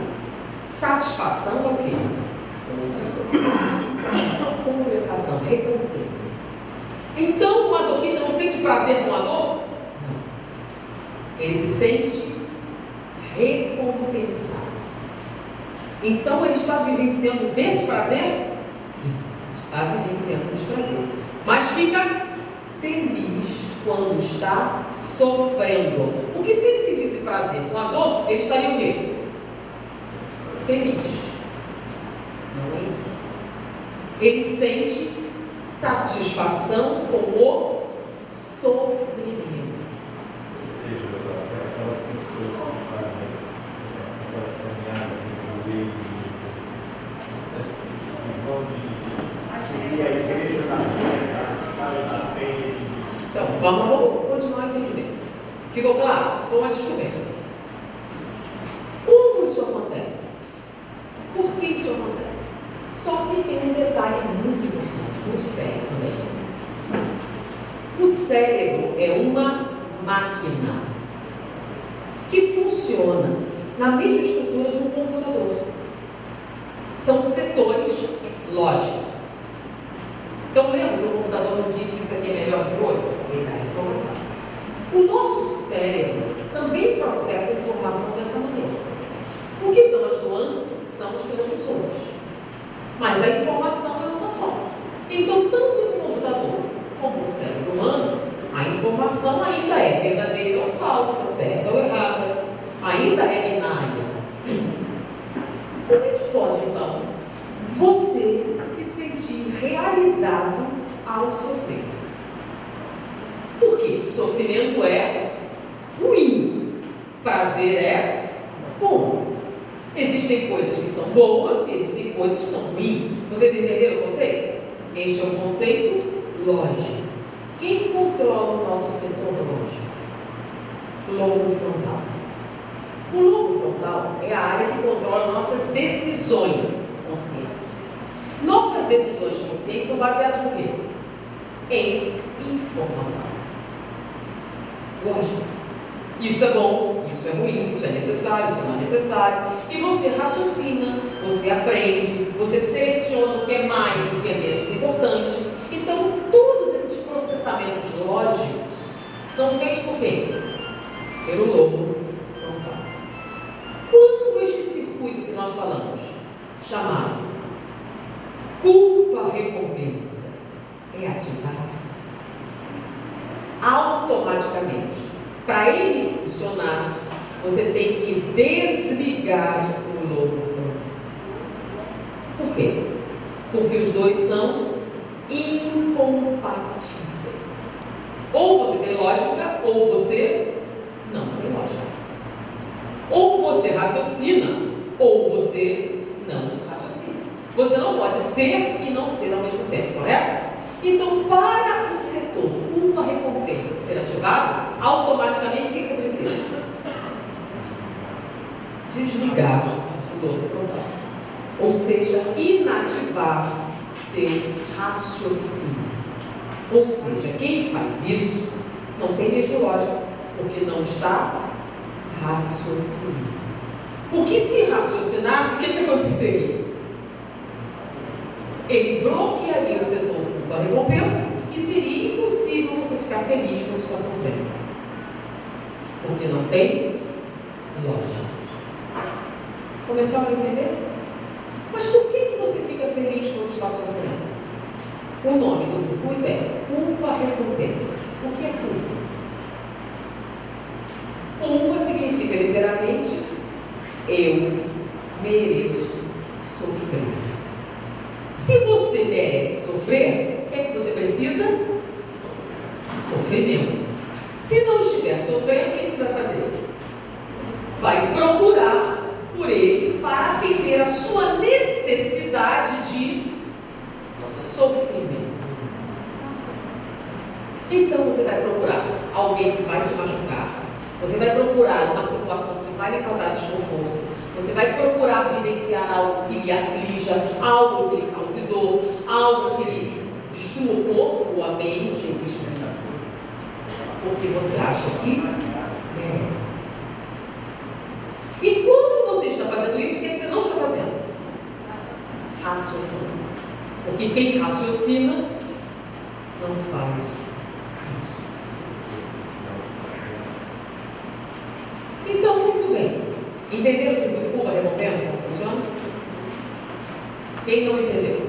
Satisfação é o quê? Compensação, recompensa. Então o masoquista não sente prazer com a dor? Não. Ele se sente recompensado. Então ele está vivenciando desprazer? Sim, está vivenciando desprazer. Mas fica feliz quando está sofrendo. Porque se ele sentisse prazer com a dor, ele estaria o quê? Feliz. Não é isso. Ele sente satisfação com o sofrimento. Ou seja, aquelas pessoas que fazem aquelas caminhadas no joelho, que vão de subir a igreja na terra, as escadas da terra. Então, vamos continuar o entendimento. Ficou claro? Isso foi uma descoberta. Como isso acontece? Por que isso acontece? Só que tem um detalhe muito importante, muito sério também. O cérebro é uma máquina que funciona na mesma estrutura de um computador. São setores lógicos. Então, lembra que o computador não disse isso aqui é melhor que o outro? Ele dá informação. O nosso cérebro também processa a informação dessa maneira. O que dão as nuances são os transmissores. Mas a informação é uma só. Então, tanto no computador como no cérebro humano, a informação ainda é verdadeira ou falsa, certa ou errada, ainda é binária. Como é que pode, então, você se sentir realizado ao sofrer? Por quê? Sofrimento é ruim, prazer é bom. Existem coisas que são boas e existem coisas que são ruins. Vocês entenderam o conceito? Este é um conceito lógico. Quem controla o nosso setor lógico? Lobo frontal. O lobo frontal é a área que controla nossas decisões conscientes. Nossas decisões conscientes são baseadas no quê? Em informação. Lógico. Isso é bom, isso é ruim, isso é necessário, isso não é necessário. E você raciocina, você aprende, você seleciona o que é mais, o que é menos importante. Então, todos esses processamentos lógicos são feitos por quê? Pelo lobo frontal. Quando este circuito que nós falamos, chamado culpa-recompensa, é ativado, automaticamente, para ele funcionar, você tem que desligar o lobo frontal. Por quê? Porque os dois são incompatíveis. Ou você tem lógica, ou você não tem lógica. Ou você raciocina, ou você não raciocina. Você não pode ser e não ser ao mesmo tempo, correto? Então, para o setor culpa-recompensa ser ativado, automaticamente o que você precisa? Desligar o lobo frontal. Ou seja, inativar seu raciocínio. Ou seja, quem faz isso não tem mesmo lógica, porque não está raciocinando. Porque se raciocinasse, o que aconteceria? Ele bloquearia o setor culpa-recompensa e seria impossível você ficar feliz quando está sofrendo. Porque não tem lógica. Começaram a entender? Mas por que você fica feliz quando está sofrendo? O nome do circuito é culpa-recompensa. O que é culpa? Culpa significa literalmente eu mereço sofrer. Se você merece sofrer, o que é que você precisa? Sofrimento. Se não estiver sofrendo, o que você vai fazer? Vai procurar por ele para atender a sua necessidade de sofrimento. Então você vai procurar alguém que vai te machucar. Você vai procurar uma situação que vai lhe causar desconforto. Você vai procurar vivenciar algo que lhe aflija, algo que lhe cause dor, algo que lhe destrua o corpo, a mente, o espírito. Porque você acha que merece. E quando você está fazendo isso, o que você não está fazendo? Raciocínio. Porque quem raciocina não faz isso. Então, muito bem. Entenderam o circuito culpa-recompensa, como funciona? Quem não entendeu?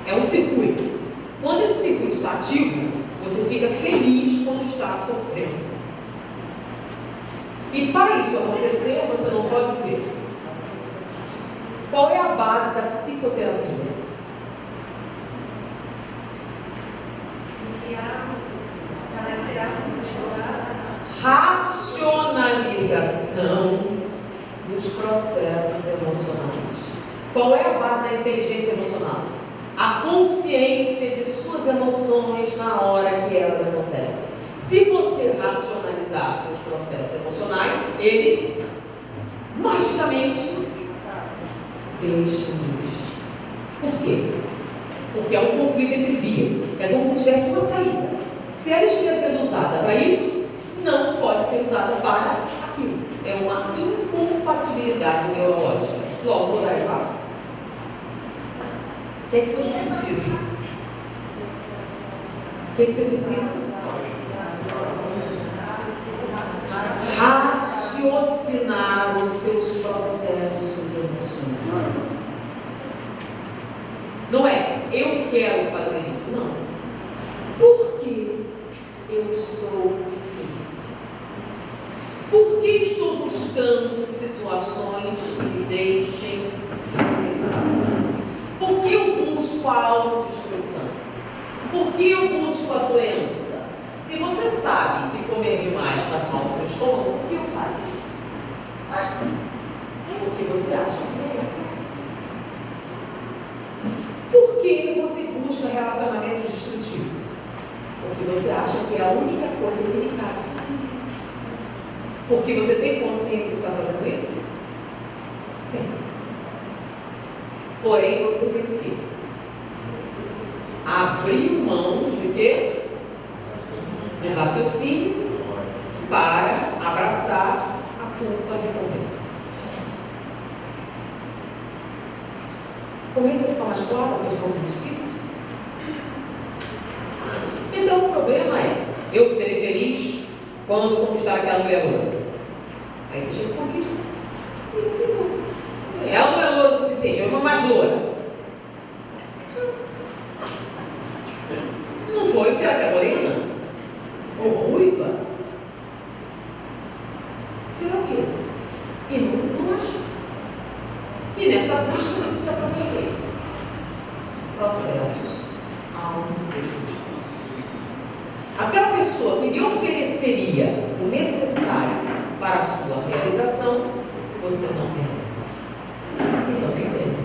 É um circuito. Quando esse circuito está ativo, você fica feliz quando está sofrendo. E para isso acontecer, você não pode ver. Qual é a base da psicoterapia? emocionalmente. Qual é a base da inteligência emocional? A consciência de suas emoções na hora que elas acontecem. Se você racionalizar seus processos emocionais, eles magicamente deixam de existir. Por quê? Porque é um conflito entre vias. É como se tivesse uma saída. Se ela estiver sendo usada para isso, não pode ser usada para aquilo. É uma incompatibilidade neurológica. Logo, mudar é fácil. O que é que você precisa? O que é que você precisa? Raciocinar os seus processos emocionais. Não é, eu quero fazer isso. Não. Por que eu estou infeliz? Por que estou buscando situações que me deixem infeliz? Por que eu busco a autodestruição? Por que eu busco a doença? Se você sabe que comer demais faz mal ao seu estômago, por que eu faço? Porque você acha que é assim. Por que você busca relacionamentos destrutivos? Porque você acha que é a única coisa que lhe cabe. Porque você tem consciência que está fazendo isso? Tem. Porém, você fez o quê? Abriu mão de quê? De raciocínio para abraçar a culpa e a recompensa. Começou a ficar mais claro a questão dos espíritos? Então, o problema é eu serei feliz quando conquistar aquela mulher loura. Aí você chega e conquista. E não ficou. Ela não é loura o suficiente, é uma mais loura. Não foi? Será que é morena? Ou ruiva? Será o quê? E não acha. E nessa busca você só procura quê? Processos autodestrutivos. Aquela pessoa que lhe ofereceria o necessário para a sua realização, você não merece. Então, entende?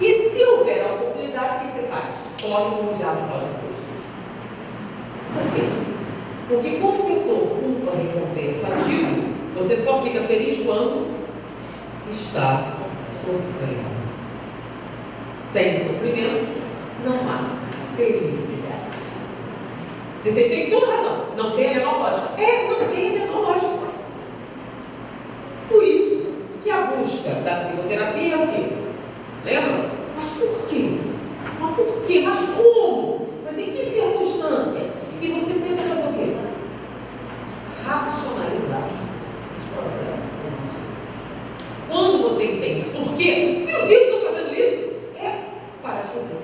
E se houver a oportunidade, o que você faz? Corre como o diabo foge da cruz. Por quê? Porque com o setor culpa, recompensa ativo, você só fica feliz quando está sofrendo. Sem sofrimento, não há felicidade. Vocês têm toda razão. Não tem a menor lógica. Não tem a menor lógica. Por isso que a busca da psicoterapia é o quê? Lembra? Mas por quê? Mas por quê? Mas como? Mas em que circunstância? E você tenta fazer o quê? Racionalizar os processos emocionais. Quando você entende por quê? Meu Deus, estou fazendo isso? Parar de fazer.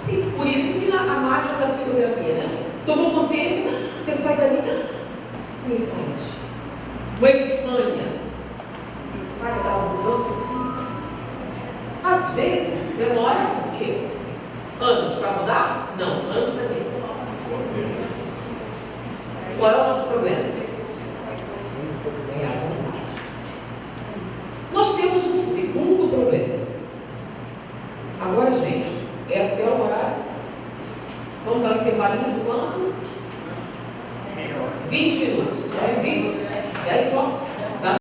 Sim, por isso que a mágica da psicoterapia, né? Tomou consciência, você sai dali, um insight, uma epifânia, faz aquela mudança assim. Às vezes, demora o quê? Anos para mudar? Não, anos para quê? Qual é o nosso problema? É a vontade. Nós temos um segundo problema. Agora, gente, é até o horário. Vamos dar um intervalinho de quanto? 20 minutos.